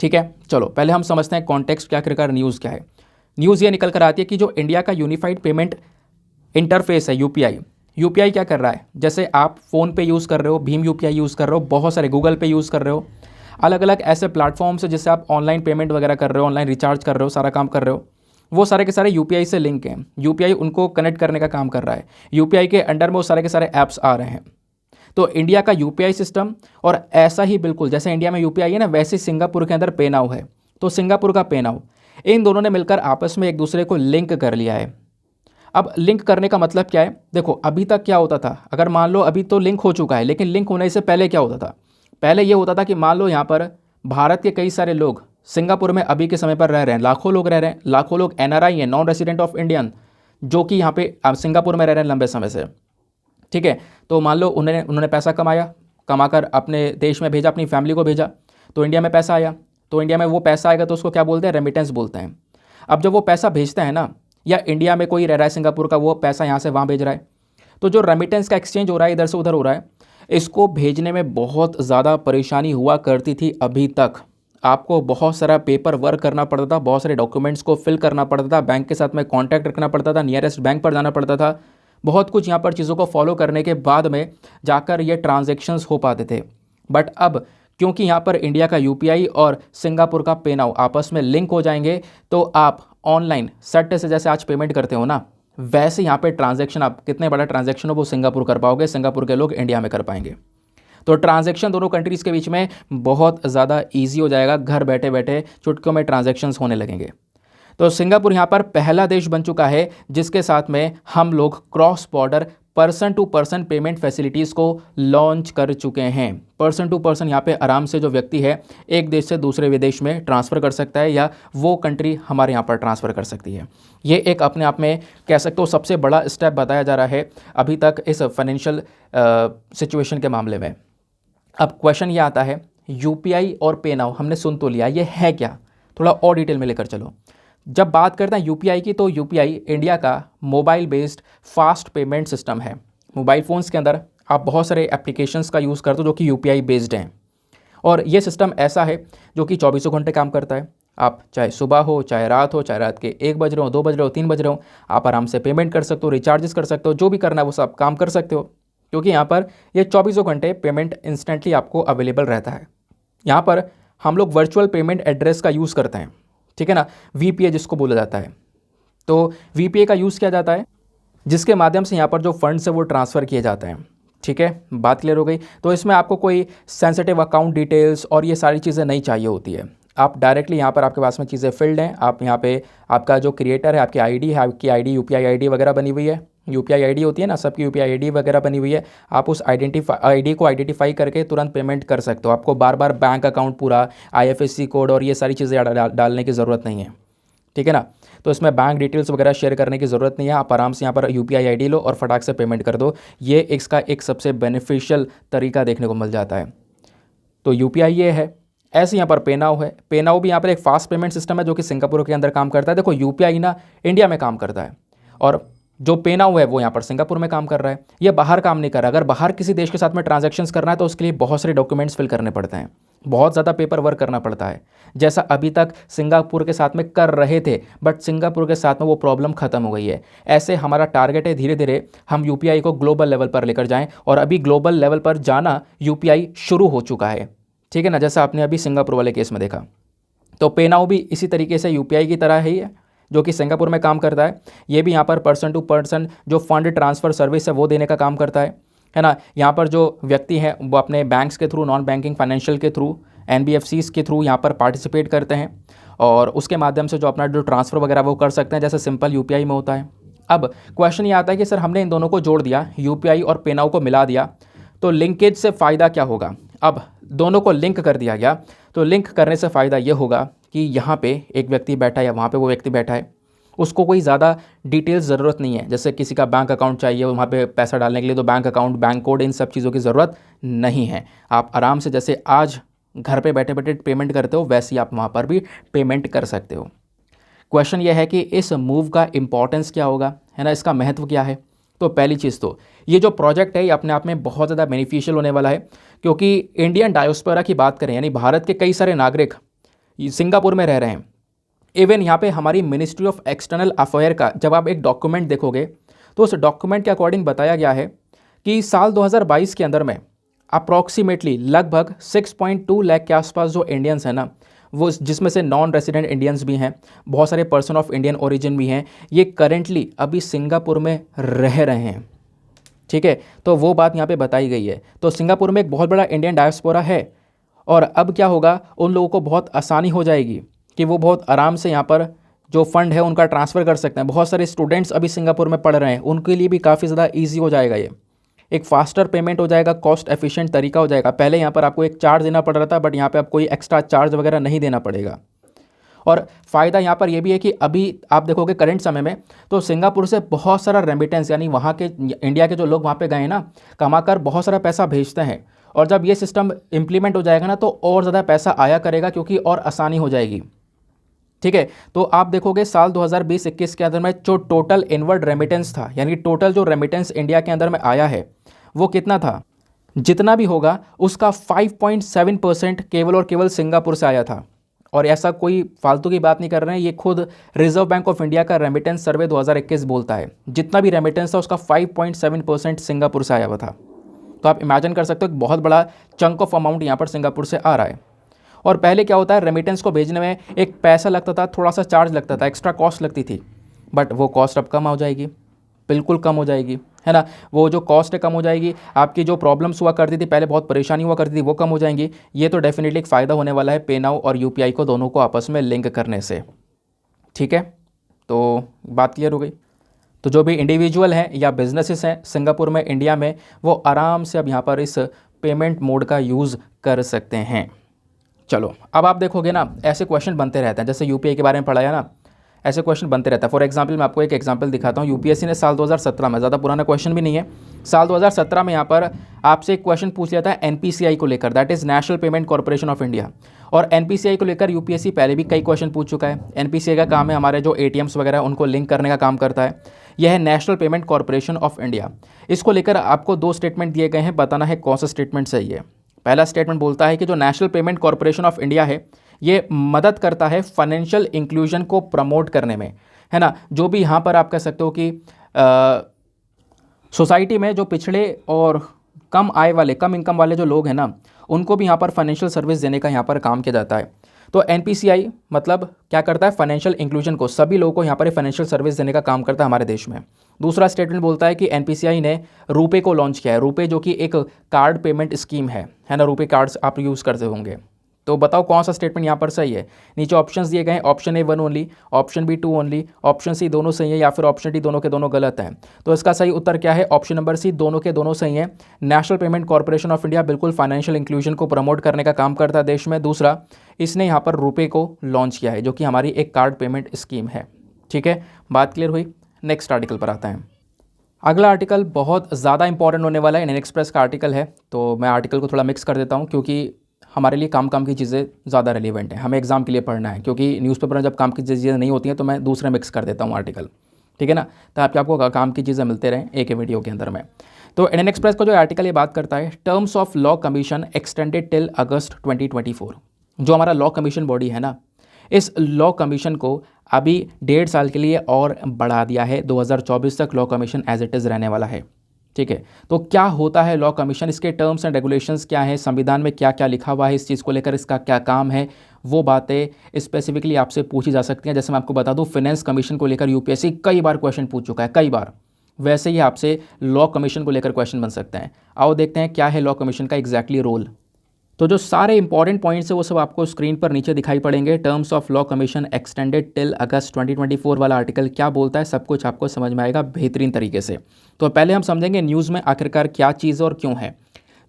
[SPEAKER 1] ठीक है। चलो पहले हम समझते हैं कॉन्टेक्स्ट क्या कर, न्यूज़ क्या है। न्यूज़ ये निकल कर आती है कि जो इंडिया का यूनिफाइड पेमेंट इंटरफेस है यूपीआई क्या कर रहा है, जैसे आप फ़ोन पे यूज़ कर रहे हो, भीम यूपीआई यूज़ कर रहे हो, बहुत सारे गूगल पे यूज़ कर रहे हो, अलग अलग ऐसे प्लेटफॉर्म्स है जिससे आप ऑनलाइन पेमेंट वगैरह कर रहे हो, ऑनलाइन रिचार्ज कर रहे हो, सारा काम कर रहे हो, वो सारे के सारे यूपीआई से लिंक हैं। यूपीआई उनको कनेक्ट करने का काम कर रहा है। यूपीआई के अंडर में वो सारे के सारे ऐप्स आ रहे हैं। तो इंडिया का यूपीआई सिस्टम, और ऐसा ही बिल्कुल जैसे इंडिया में यूपीआई है ना, वैसे सिंगापुर के अंदर पे नाउ है। तो सिंगापुर का पे नाउ, इन दोनों ने मिलकर आपस में एक दूसरे को लिंक कर लिया है। अब लिंक करने का मतलब क्या है, देखो अभी तक क्या होता था, अगर मान लो अभी तो लिंक हो चुका है, लेकिन लिंक होने से पहले क्या होता था, पहले ये होता था कि मान लो यहाँ पर भारत के कई सारे लोग सिंगापुर में अभी के समय पर रह रहे हैं, लाखों लोग रह रहे हैं, लाखों लोग एनआरआई हैं, नॉन रेसिडेंट ऑफ इंडियन, जो कि यहाँ पे सिंगापुर में रह रहे हैं लंबे समय से। ठीक है, तो मान लो उन्होंने पैसा कमाकर अपने देश में भेजा, अपनी फैमिली को भेजा, तो इंडिया में पैसा आया, तो इंडिया में वो पैसा आएगा तो उसको क्या बोलते हैं, रेमिटेंस बोलते हैं। अब जब वो पैसा भेजते हैं ना, या इंडिया में कोई रह रहा है सिंगापुर का, वो पैसा यहाँ से वहाँ भेज रहा है, तो जो रेमिटेंस का एक्सचेंज हो रहा है, इधर से उधर हो रहा है, इसको भेजने में बहुत ज़्यादा परेशानी हुआ करती थी। अभी तक आपको बहुत सारा पेपर वर्क करना पड़ता था, बहुत सारे डॉक्यूमेंट्स को फिल करना पड़ता था, बैंक के साथ में कॉन्टैक्ट रखना पड़ता था, नियरेस्ट बैंक पर जाना पड़ता था, बहुत कुछ यहाँ पर चीज़ों को फॉलो करने के बाद में जाकर ये ट्रांजेक्शन्स हो पाते थे। बट अब क्योंकि यहाँ पर इंडिया का यूपीआई और सिंगापुर का पे नाउ आपस में लिंक हो जाएंगे, तो आप ऑनलाइन सट्टे से जैसे आज पेमेंट करते हो ना, वैसे यहाँ पे ट्रांजैक्शन, आप कितने बड़ा ट्रांजैक्शन हो वो सिंगापुर कर पाओगे, सिंगापुर के लोग इंडिया में कर पाएंगे। तो ट्रांजैक्शन दोनों कंट्रीज़ के बीच में बहुत ज़्यादा ईजी हो जाएगा, घर बैठे बैठे चुटकियों में ट्रांजैक्शंस होने लगेंगे। तो सिंगापुर यहाँ पर पहला देश बन चुका है जिसके साथ में हम लोग cross border person to person payment facilities को लॉन्च कर चुके हैं। पर्सन टू पर्सन यहाँ पे आराम से जो व्यक्ति है एक देश से दूसरे विदेश में ट्रांसफ़र कर सकता है, या वो कंट्री हमारे यहाँ पर ट्रांसफ़र कर सकती है। ये एक अपने आप में कह सकते हो सबसे बड़ा स्टेप बताया जा रहा है अभी तक इस फाइनेंशियल सिचुएशन के मामले में। अब क्वेश्चन ये आता है, यूपीआई और पे नाउ हमने सुन तो लिया, ये है क्या, थोड़ा और डिटेल में लेकर चलो। जब बात करते हैं यूपीआई की, तो यूपीआई इंडिया का mobile based fast payment system है। मोबाइल फ़ोन्स के अंदर आप बहुत सारे एप्लीकेशंस का यूज़ करते हो जो कि यूपीआई बेस्ड हैं, और ये सिस्टम ऐसा है जो कि 24 घंटे काम करता है। आप चाहे सुबह हो, चाहे रात हो, चाहे रात के 1 बज रहे हो, 2 बज रहे हो, 3 बज रहे हो, आप आराम से पेमेंट कर सकते हो, रिचार्जेस कर सकते हो, जो भी करना है वो सब काम कर सकते हो, क्योंकि यहाँ पर ये 24 घंटे पेमेंट इंस्टेंटली आपको अवेलेबल रहता है। यहाँ पर हम लोग वर्चुअल पेमेंट एड्रेस का यूज़ करते हैं, ठीक है ना, वीपीए जिसको बोला जाता है। तो वीपीए का यूज़ किया जाता है जिसके माध्यम से यहाँ पर जो फंड्स है वो ट्रांसफ़र किए जाते हैं। ठीक है, बात क्लियर हो गई। तो इसमें आपको कोई सेंसिटिव अकाउंट डिटेल्स और ये सारी चीज़ें नहीं चाहिए होती है। आप डायरेक्टली यहाँ पर आपके पास में चीज़ें फिल्ड हैं, आप यहाँ पे आपका जो क्रिएटर है, आपकी आईडी है, आपकी आईडी यूपीआई आईडी वगैरह बनी हुई है, यूपीआई आईडी होती है ना, सबकी यूपीआई आईडी वगैरह बनी हुई है। आप उस आईडी को आइडेंटिफाई करके तुरंत पेमेंट कर सकते हो। आपको बार बार बैंक अकाउंट पूरा, आईएफएससी कोड और ये सारी चीज़ें डालने की ज़रूरत नहीं है, ठीक है ना। तो इसमें बैंक डिटेल्स वगैरह शेयर करने की ज़रूरत नहीं है। आप आराम से यहाँ पर यूपीआई आईडी लो और फटाक से पेमेंट कर दो। ये इसका एक सबसे बेनिफिशियल तरीका देखने को मिल जाता है। तो यूपीआई ये है। ऐसे यहाँ पर पे नाउ है। पे नाउ भी यहाँ पर एक फास्ट पेमेंट सिस्टम है जो कि सिंगापुर के अंदर काम करता है। देखो यूपीआई ना इंडिया में काम करता है, और जो पे नाउ है वो यहाँ पर सिंगापुर में काम कर रहा है। ये बाहर काम नहीं कर रहा। अगर बाहर किसी देश के साथ में ट्रांजैक्शंस करना है तो उसके लिए बहुत सारे डॉक्यूमेंट्स फिल करने पड़ते हैं, बहुत ज़्यादा पेपर वर्क करना पड़ता है, जैसा अभी तक सिंगापुर के साथ में कर रहे थे। बट सिंगापुर के साथ में वो प्रॉब्लम ख़त्म हो गई है। ऐसे हमारा टारगेट है धीरे धीरे हम यूपीआई को ग्लोबल लेवल पर लेकर जाएं, और अभी ग्लोबल लेवल पर जाना यूपीआई शुरू हो चुका है, ठीक है ना, जैसा आपने अभी सिंगापुर वाले केस में देखा। तो पे नाउ भी इसी तरीके से यूपीआई की तरह ही है जो कि सिंगापुर में काम करता है। ये भी यहाँ पर पर्सन टू पर्सन जो फंड ट्रांसफ़र सर्विस है वो देने का काम करता है ना। यहाँ पर जो व्यक्ति हैं वो अपने बैंक्स के थ्रू, नॉन बैंकिंग फाइनेंशियल के थ्रू, एनबीएफसीज़ के थ्रू यहाँ पर पार्टिसिपेट करते हैं, और उसके माध्यम से जो अपना जो ट्रांसफ़र वगैरह वो कर सकते हैं, जैसे सिंपल यूपीआई में होता है। अब क्वेश्चन ये आता है कि सर हमने इन दोनों को जोड़ दिया, यूपीआई और पे नाउ को मिला दिया, तो लिंकेज से फ़ायदा क्या होगा। अब दोनों को लिंक कर दिया गया, तो लिंक करने से फ़ायदा ये होगा कि यहाँ पे एक व्यक्ति बैठा है या वहाँ पे वो व्यक्ति बैठा है, उसको कोई ज़्यादा डिटेल्स ज़रूरत नहीं है। जैसे किसी का बैंक अकाउंट चाहिए वहाँ पे पैसा डालने के लिए, तो बैंक अकाउंट, बैंक कोड, इन सब चीज़ों की ज़रूरत नहीं है। आप आराम से जैसे आज घर पे बैठे बैठे पेमेंट करते हो वैसे ही आप वहाँ पर भी पेमेंट कर सकते हो। क्वेश्चन ये है कि इस मूव का इम्पॉर्टेंस क्या होगा, है ना, इसका महत्व क्या है। तो पहली चीज़ तो ये जो प्रोजेक्ट है ये अपने आप में बहुत ज़्यादा बेनिफिशियल होने वाला है, क्योंकि इंडियन डायोस्पोरा की बात करें, यानी भारत के कई सारे नागरिक सिंगापुर में रह रहे हैं। इवन यहाँ पे हमारी मिनिस्ट्री ऑफ एक्सटर्नल अफेयर का जब आप एक डॉक्यूमेंट देखोगे तो उस डॉक्यूमेंट के अकॉर्डिंग बताया गया है कि साल 2022 के अंदर में अप्रॉक्सीमेटली लगभग 6.2 लाख के आसपास जो इंडियंस हैं ना, वो जिसमें से नॉन रेसिडेंट इंडियंस भी हैं, बहुत सारे पर्सन ऑफ इंडियन ओरिजिन भी हैं, ये करेंटली अभी सिंगापुर में रह रहे हैं, ठीक है। तो वो बात यहाँ पे बताई गई है। तो सिंगापुर में एक बहुत बड़ा इंडियन डायस्पोरा है, और अब क्या होगा, उन लोगों को बहुत आसानी हो जाएगी कि वो बहुत आराम से यहाँ पर जो फंड है उनका ट्रांसफ़र कर सकते हैं। बहुत सारे स्टूडेंट्स अभी सिंगापुर में पढ़ रहे हैं, उनके लिए भी काफ़ी ज़्यादा ईजी हो जाएगा। ये एक फास्टर पेमेंट हो जाएगा, कॉस्ट एफिशिएंट तरीका हो जाएगा। पहले यहाँ पर आपको एक चार्ज देना पड़ रहा था, बट यहाँ पे आप कोई एक्स्ट्रा चार्ज वगैरह नहीं देना पड़ेगा। और फ़ायदा यहाँ पर यह भी है कि अभी आप देखोगे करंट समय में तो सिंगापुर से बहुत सारा रेमिटेंस, यानी वहाँ के इंडिया के जो लोग वहाँ पे गए हैं ना, कमाकर बहुत सारा पैसा भेजते हैं। और जब ये सिस्टम इम्प्लीमेंट हो जाएगा ना तो और ज़्यादा पैसा आया करेगा, क्योंकि और आसानी हो जाएगी। ठीक है, तो आप देखोगे साल 2020-21 के अंदर में जो टोटल इनवर्ड रेमिटेंस था, यानी टोटल जो रेमिटेंस इंडिया के अंदर में आया है वो कितना था, जितना भी होगा उसका 5.7% केवल और केवल सिंगापुर से आया था। और ऐसा कोई फालतू की बात नहीं कर रहे हैं, ये खुद रिजर्व बैंक ऑफ इंडिया का रेमिटेंस सर्वे 2021 बोलता है, जितना भी रेमिटेंस था उसका 5.7% सिंगापुर से आया हुआ था। तो आप इमेजिन कर सकते हो एक बहुत बड़ा चंक ऑफ अमाउंट यहाँ पर सिंगापुर से आ रहा है। और पहले क्या होता है, रेमिटेंस को भेजने में एक पैसा लगता था, थोड़ा सा चार्ज लगता था, एक्स्ट्रा कॉस्ट लगती थी, बट वो कॉस्ट अब कम हो जाएगी, बिल्कुल कम हो जाएगी, है ना। वो जो कॉस्ट है कम हो जाएगी, आपकी जो प्रॉब्लम्स हुआ करती थी पहले, बहुत परेशानी हुआ करती थी, वो कम हो जाएंगी। ये तो डेफिनेटली एक फ़ायदा होने वाला है पे नाउ और यूपीआई को दोनों को आपस में लिंक करने से। ठीक है, तो बात क्लियर हो गई। तो जो भी इंडिविजुअल हैं या बिजनेसेस हैं सिंगापुर में, इंडिया में, वो आराम से अब यहाँ पर इस पेमेंट मोड का यूज़ कर सकते हैं। चलो अब आप देखोगे ना, ऐसे क्वेश्चन बनते रहते हैं, जैसे यूपीआई के बारे में पढ़ाया ना, ऐसे क्वेश्चन बनते रहता है। फॉर एग्जांपल मैं आपको एक एग्जांपल दिखाता हूँ। यूपीएससी ने साल 2017 में, ज़्यादा पुराना क्वेश्चन भी नहीं है, साल 2017 में यहाँ पर आपसे एक क्वेश्चन पूछ लिया था एनपीसीआई को लेकर, that is national payment corporation of India. और एनपीसीआई को लेकर यूपीएससी पहले भी कई क्वेश्चन पूछ चुका है। एनपीसीआई का काम है हमारे जो एटीएम्स वगैरह उनको लिंक करने का काम करता है। यह है national payment corporation of India. इसको लेकर आपको 2 स्टेटमेंट दिए गए हैं, बताना है कौन सा स्टेटमेंट सही है। पहला स्टेटमेंट बोलता है कि जो national payment corporation of India है ये मदद करता है फाइनेंशियल इंक्लूजन को प्रमोट करने में, है ना। जो भी यहाँ पर आप कह सकते हो कि सोसाइटी में जो पिछड़े और कम आय वाले, कम इनकम वाले जो लोग हैं ना, उनको भी यहाँ पर फाइनेंशियल सर्विस देने का यहाँ पर काम किया जाता है। तो एनपीसीआई मतलब क्या करता है, फाइनेंशियल इंक्लूजन को, सभी लोगों को यहाँ पर फाइनेंशियल सर्विस देने का काम करता है हमारे देश में। दूसरा स्टेटमेंट बोलता है कि एनपीसीआई ने रुपे को लॉन्च किया है। रुपे जो कि एक कार्ड पेमेंट स्कीम है ना, रुपे कार्ड्स आप यूज़ करते होंगे। तो बताओ कौन सा स्टेटमेंट यहाँ पर सही है। नीचे ऑप्शंस दिए गए हैं, option A 1 only, option B 2 only, option C दोनों सही है, या फिर ऑप्शन डी दोनों के दोनों गलत हैं। तो इसका सही उत्तर क्या है, ऑप्शन नंबर सी, दोनों के दोनों सही है। National payment corporation of India बिल्कुल फाइनेंशियल इंक्लूजन को प्रमोट करने का काम करता है देश में। दूसरा, इसने यहाँ पर रुपे को लॉन्च किया है, जो कि हमारी एक कार्ड पेमेंट स्कीम है। ठीक है, बात क्लियर हुई। नेक्स्ट आर्टिकल पर आता है। अगला आर्टिकल बहुत ज़्यादा इंपॉर्टेंट होने वाला है, इंडियन एक्सप्रेस का आर्टिकल है। तो मैं आर्टिकल को थोड़ा मिक्स कर देता हूँ, क्योंकि हमारे लिए काम की चीज़ें ज़्यादा रेलिवेंट हैं, हमें एग्जाम के लिए पढ़ना है। क्योंकि न्यूज़पेपर में जब काम की चीज़ें नहीं होती हैं तो मैं दूसरे मिक्स कर देता हूँ आर्टिकल, ठीक है ना, ताकि आपको काम की चीज़ें मिलते रहें एक वीडियो के अंदर में। तो इंडियन एक्सप्रेस का जो आर्टिकल ये बात करता है, terms of law commission extended till August 2024। जो हमारा लॉ कमीशन बॉडी है ना, इस लॉ कमीशन को अभी 1.5 साल के लिए और बढ़ा दिया है। 2024 तक law commission as it is रहने वाला है। ठीक है, तो क्या होता है लॉ कमीशन, इसके टर्म्स एंड रेगुलेशंस क्या है, संविधान में क्या क्या लिखा हुआ है इस चीज़ को लेकर, इसका क्या काम है, वो बातें स्पेसिफिकली आपसे पूछी जा सकती हैं। जैसे मैं आपको बता दूं, फाइनेंस कमीशन को लेकर यूपीएससी कई बार क्वेश्चन पूछ चुका है, कई बार। वैसे ही आपसे लॉ कमीशन को लेकर क्वेश्चन बन सकते हैं। आओ देखते हैं क्या है लॉ कमीशन का एग्जैक्टली रोल। तो जो सारे इंपॉर्टेंट पॉइंट्स है वो सब आपको स्क्रीन पर नीचे दिखाई पड़ेंगे। Terms of law commission extended till August 2024 वाला आर्टिकल क्या बोलता है, सब कुछ आपको समझ में आएगा बेहतरीन तरीके से। तो पहले हम समझेंगे न्यूज़ में आखिरकार क्या चीज़ और क्यों है।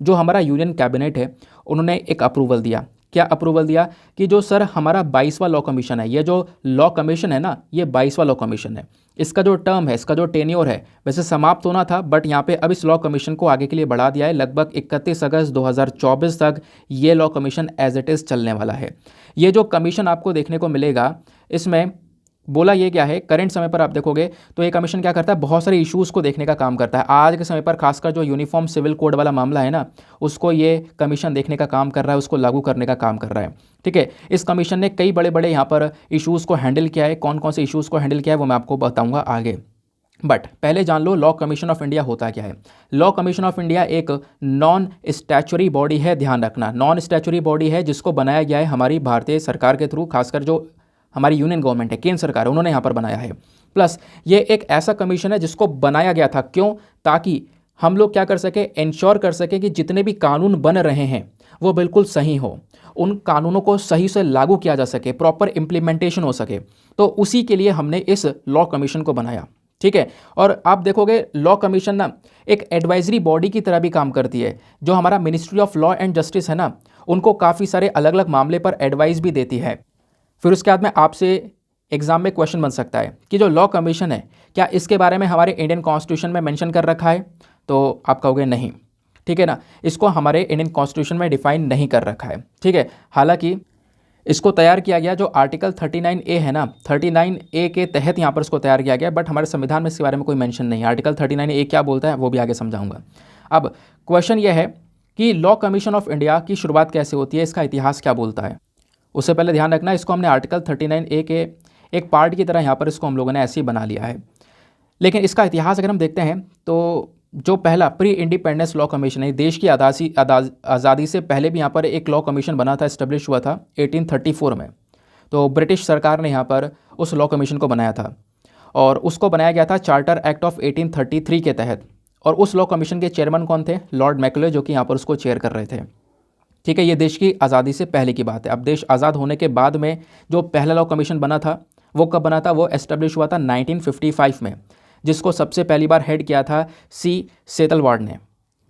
[SPEAKER 1] जो हमारा यूनियन कैबिनेट है उन्होंने एक अप्रूवल दिया। क्या अप्रूवल दिया कि जो सर हमारा 22वां लॉ कमीशन है, ये जो लॉ कमीशन है ना, ये 22वां लॉ कमीशन है। इसका जो टर्म है, इसका जो टेन्योर है, वैसे समाप्त होना था, बट यहाँ पे अब इस लॉ कमीशन को आगे के लिए बढ़ा दिया है। लगभग 31 अगस्त 2024 तक ये law commission as it is चलने वाला है। ये जो कमीशन आपको देखने को मिलेगा, इसमें बोला ये क्या है, करंट समय पर आप देखोगे तो ये कमीशन क्या करता है, बहुत सारे इश्यूज़ को देखने का काम करता है। आज के समय पर खासकर जो यूनिफॉर्म सिविल कोड वाला मामला है ना, उसको ये कमीशन देखने का काम कर रहा है, उसको लागू करने का काम कर रहा है। ठीक है, इस कमीशन ने कई बड़े बड़े यहाँ पर इश्यूज़ को हैंडल किया है। कौन कौन से इश्यूज़ को हैंडल किया है वो मैं आपको बताऊँगा आगे, बट पहले जान लो लॉ कमीशन ऑफ इंडिया होता क्या है। लॉ कमीशन ऑफ इंडिया एक नॉन स्टैचुरी बॉडी है, ध्यान रखना, नॉन स्टैचुरी बॉडी है, जिसको बनाया गया है हमारी भारतीय सरकार के थ्रू, खासकर जो हमारी यूनियन गवर्नमेंट है, केंद्र सरकार है, उन्होंने यहाँ पर बनाया है। प्लस ये एक ऐसा कमीशन है जिसको बनाया गया था, क्यों, ताकि हम लोग क्या कर सके, इंश्योर कर सके कि जितने भी कानून बन रहे हैं वो बिल्कुल सही हो, उन कानूनों को सही से लागू किया जा सके, प्रॉपर इम्प्लीमेंटेशन हो सके। तो उसी के लिए हमने इस लॉ कमीशन को बनाया। ठीक है, और आप देखोगे लॉ कमीशन ना एक एडवाइजरी बॉडी की तरह भी काम करती है। जो हमारा ministry of law and justice है ना, उनको काफ़ी सारे अलग अलग मामले पर एडवाइस भी देती है। फिर उसके बाद में आपसे एग्जाम में क्वेश्चन बन सकता है कि जो लॉ कमीशन है क्या इसके बारे में हमारे इंडियन कॉन्स्टिट्यूशन में मेंशन कर रखा है, तो आप कहोगे नहीं, ठीक है ना, इसको हमारे इंडियन कॉन्स्टिट्यूशन में डिफाइन नहीं कर रखा है, ठीक है। हालांकि इसको तैयार किया गया जो आर्टिकल 39A है ना, 39A के तहत यहाँ पर इसको तैयार किया गया, बट हमारे संविधान में इसके बारे में कोई मेंशन नहीं है। आर्टिकल 39A क्या बोलता है वो भी आगे समझाऊंगा। अब क्वेश्चन ये है कि लॉ कमीशन ऑफ इंडिया की शुरुआत कैसे होती है, इसका इतिहास क्या बोलता है। उससे पहले ध्यान रखना, इसको हमने आर्टिकल 39A के एक पार्ट की तरह यहाँ पर इसको हम लोगों ने ऐसे ही बना लिया है। लेकिन इसका इतिहास अगर हम देखते हैं तो जो पहला प्री इंडिपेंडेंस लॉ कमीशन है, देश की आज़ादी से पहले भी यहाँ पर एक लॉ कमीशन बना था, इस्टेब्लिश हुआ था 1834 में। तो ब्रिटिश सरकार ने यहाँ पर उस लॉ कमीशन को बनाया था और उसको बनाया गया था चार्टर एक्ट ऑफ 1833 के तहत। और उस लॉ कमीशन के चेयरमैन कौन थे? लॉर्ड मैकले, जो कि यहाँ पर उसको चेयर कर रहे थे, ठीक है। ये देश की आज़ादी से पहले की बात है। अब देश आज़ाद होने के बाद में जो पहला लॉ कमीशन बना था वो कब बना था? वो एस्टेब्लिश हुआ था 1955 में, जिसको सबसे पहली बार हेड किया था सी सेतलवाड ने।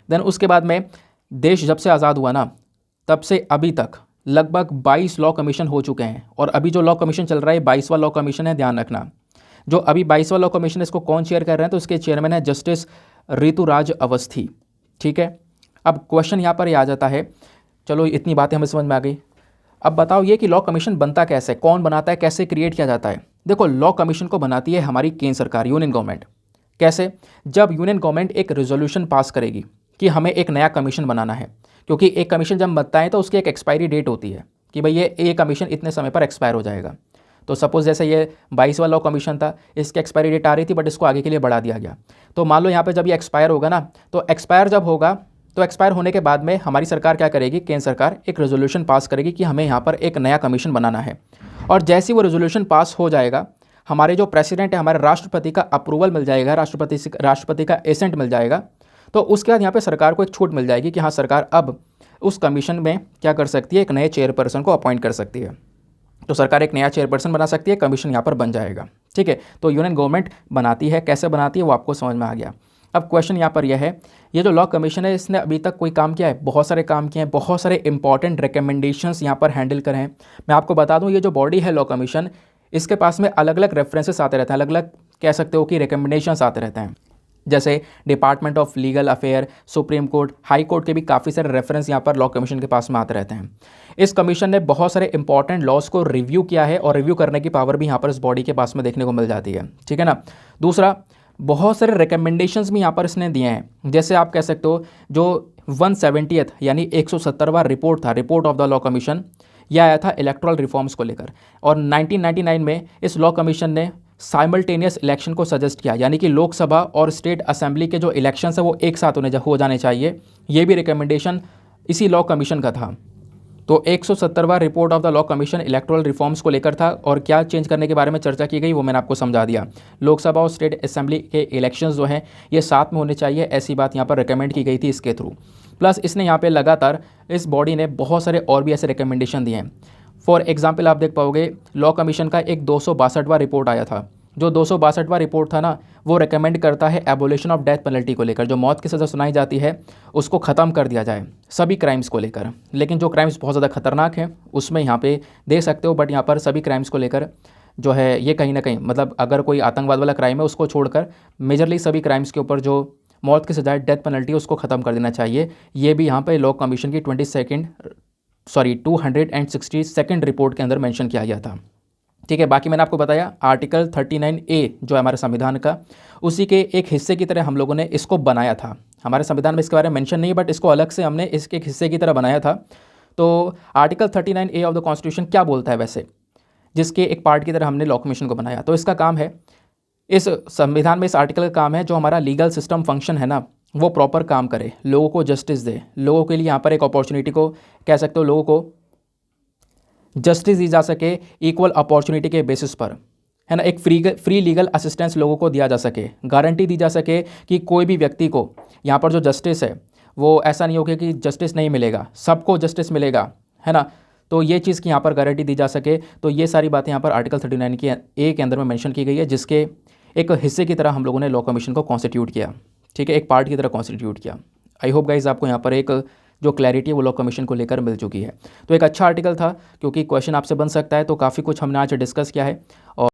[SPEAKER 1] देन उसके बाद में देश जब से आज़ाद हुआ ना, तब से अभी तक लगभग 22 लॉ कमीशन हो चुके हैं। और अभी जो लॉ कमीशन चल रहा है 22वां लॉ कमीशन है, ध्यान रखना। जो अभी 22वां लॉ कमीशन है इसको कौन चेयर कर रहे हैं? तो इसके चेयरमैन है जस्टिस ऋतुराज अवस्थी, ठीक है। अब क्वेश्चन यहाँ पर ये आ जाता है, चलो इतनी बातें हमें समझ में आ गई। अब बताओ ये कि लॉ कमीशन बनता कैसे, कौन बनाता है, कैसे क्रिएट किया जाता है। देखो, लॉ कमीशन को बनाती है हमारी केंद्र सरकार, यूनियन गवर्नमेंट। कैसे? जब यूनियन गवर्नमेंट एक रेजोल्यूशन पास करेगी कि हमें एक नया कमीशन बनाना है, क्योंकि एक कमीशन जब बनता है तो उसकी एक एक्सपायरी डेट होती है कि भाई ये कमीशन इतने समय पर एक्सपायर हो जाएगा। तो सपोज जैसे ये 22वां लॉ कमीशन था, इसकी एक्सपायरी डेट आ रही थी बट इसको आगे के लिए बढ़ा दिया गया। तो मान लो यहाँ पे जब ये एक्सपायर होगा ना, तो एक्सपायर जब होगा तो एक्सपायर होने के बाद में हमारी सरकार क्या करेगी? केंद्र सरकार एक रेजोल्यूशन पास करेगी कि हमें यहाँ पर एक नया कमीशन बनाना है। और जैसे ही वो रेजोल्यूशन पास हो जाएगा, हमारे जो प्रेसिडेंट है, हमारे राष्ट्रपति का अप्रूवल मिल जाएगा, राष्ट्रपति का एसेंट मिल जाएगा, तो उसके बाद यहाँ पे सरकार को एक छूट मिल जाएगी कि हाँ, सरकार अब उस कमीशन में क्या कर सकती है? एक नए चेयरपर्सन को अपॉइंट कर सकती है। तो सरकार एक नया चेयरपर्सन बना सकती है, कमीशन यहाँ पर बन जाएगा, ठीक है। तो यूनियन गवर्नमेंट बनाती है, कैसे बनाती है वो आपको समझ में आ गया। अब क्वेश्चन यहाँ पर यह है, ये जो लॉ कमीशन है इसने अभी तक कोई काम किया है? बहुत सारे काम किए हैं, बहुत सारे इंपॉर्टेंट रिकमेंडेशंस यहाँ पर हैंडल करे हैं। मैं आपको बता दूँ, ये जो बॉडी है लॉ कमीशन, इसके पास में अलग अलग रेफरेंसेस आते रहते हैं, अलग अलग कह सकते हो कि रिकमेंडेशंस आते रहते हैं। जैसे department of legal affair, supreme court, high court के भी काफ़ी सारे रेफरेंस यहाँ पर लॉ कमीशन के पास में आते रहते हैं। इस कमीशन ने बहुत सारे इंपॉर्टेंट लॉज को रिव्यू किया है और रिव्यू करने की पावर भी यहाँ पर इस बॉडी के पास में देखने को मिल जाती है, ठीक है ना। दूसरा, बहुत सारे रिकमेंडेशंस भी यहाँ पर इसने दिए हैं। जैसे आप कह सकते हो जो 170th यानी 170वां रिपोर्ट था, report of the law commission, यह आया था इलेक्टोरल रिफॉर्म्स को लेकर। और 1999 में इस लॉ कमीशन ने साइमल्टेनियस इलेक्शन को सजेस्ट किया, यानी कि लोकसभा और स्टेट असेंबली के जो इलेक्शंस है वो एक साथ हो जाने चाहिए। ये भी रिकमेंडेशन इसी लॉ कमीशन का था। तो 170वां report of the law commission electoral reforms को लेकर था और क्या चेंज करने के बारे में चर्चा की गई वो मैंने आपको समझा दिया। लोकसभा और स्टेट असेंबली के इलेक्शंस जो हैं ये साथ में होने चाहिए, ऐसी बात यहाँ पर रिकमेंड की गई थी इसके थ्रू। प्लस इसने यहाँ पे लगातार इस बॉडी ने बहुत सारे और भी ऐसे रिकमेंडेशन दिए हैं। फॉर एग्जाम्पल आप देख पाओगे लॉ कमीशन का एक 262वां रिपोर्ट आया था। जो 262वां रिपोर्ट था ना, वो रिकमेंड करता है एबोलिशन ऑफ डेथ पेनल्टी को लेकर, जो मौत की सज़ा सुनाई जाती है उसको ख़त्म कर दिया जाए सभी क्राइम्स को लेकर। लेकिन जो क्राइम्स बहुत ज़्यादा खतरनाक हैं उसमें यहाँ पे देख सकते हो, बट यहाँ पर सभी क्राइम्स को लेकर जो है ये कहीं ना कहीं मतलब अगर कोई आतंकवाद वाला क्राइम है उसको छोड़कर मेजरली सभी क्राइम्स के ऊपर जो मौत की सज़ा डेथ पेनल्टी उसको ख़त्म कर देना चाहिए। ये भी यहाँ पे लॉ कमीशन की 262nd रिपोर्ट के अंदर मेंशन किया गया था, ठीक है। बाकी मैंने आपको बताया आर्टिकल 39A जो है हमारे संविधान का, उसी के एक हिस्से की तरह हम लोगों ने इसको बनाया था। हमारे संविधान में इसके बारे में मेंशन नहीं है, बट इसको अलग से हमने इसके एक हिस्से की तरह बनाया था। तो article 39A of the constitution क्या बोलता है वैसे, जिसके एक पार्ट की तरह हमने लॉ कमीशन को बनाया। तो इसका काम है, इस संविधान में इस आर्टिकल का काम है जो हमारा लीगल सिस्टम फंक्शन है ना वो प्रॉपर काम करे, लोगों को जस्टिस दे, लोगों के लिए यहाँ पर एक अपॉर्चुनिटी को कह सकते हो, लोगों को जस्टिस दी जा सके इक्वल अपॉर्चुनिटी के बेसिस पर, है ना। एक फ्री लीगल असिस्टेंस लोगों को दिया जा सके, गारंटी दी जा सके कि कोई भी व्यक्ति को यहाँ पर जो जस्टिस है वो ऐसा नहीं होगा कि जस्टिस नहीं मिलेगा, सबको जस्टिस मिलेगा, है ना। तो ये चीज़ की यहाँ पर गारंटी दी जा सके। तो ये सारी बातें यहाँ पर आर्टिकल 39A के अंदर में मेंशन की गई है, जिसके एक हिस्से की तरह हम लोगों ने लॉ कमीशन को कॉन्स्टिट्यूट किया, ठीक है, एक पार्ट की तरह कॉन्स्टिट्यूट किया। आई होप गाइज आपको यहाँ पर एक जो क्लैरिटी है वो लॉ कमीशन को लेकर मिल चुकी है। तो एक अच्छा आर्टिकल था क्योंकि क्वेश्चन आपसे बन सकता है, तो काफ़ी कुछ हमने आज डिस्कस किया है। और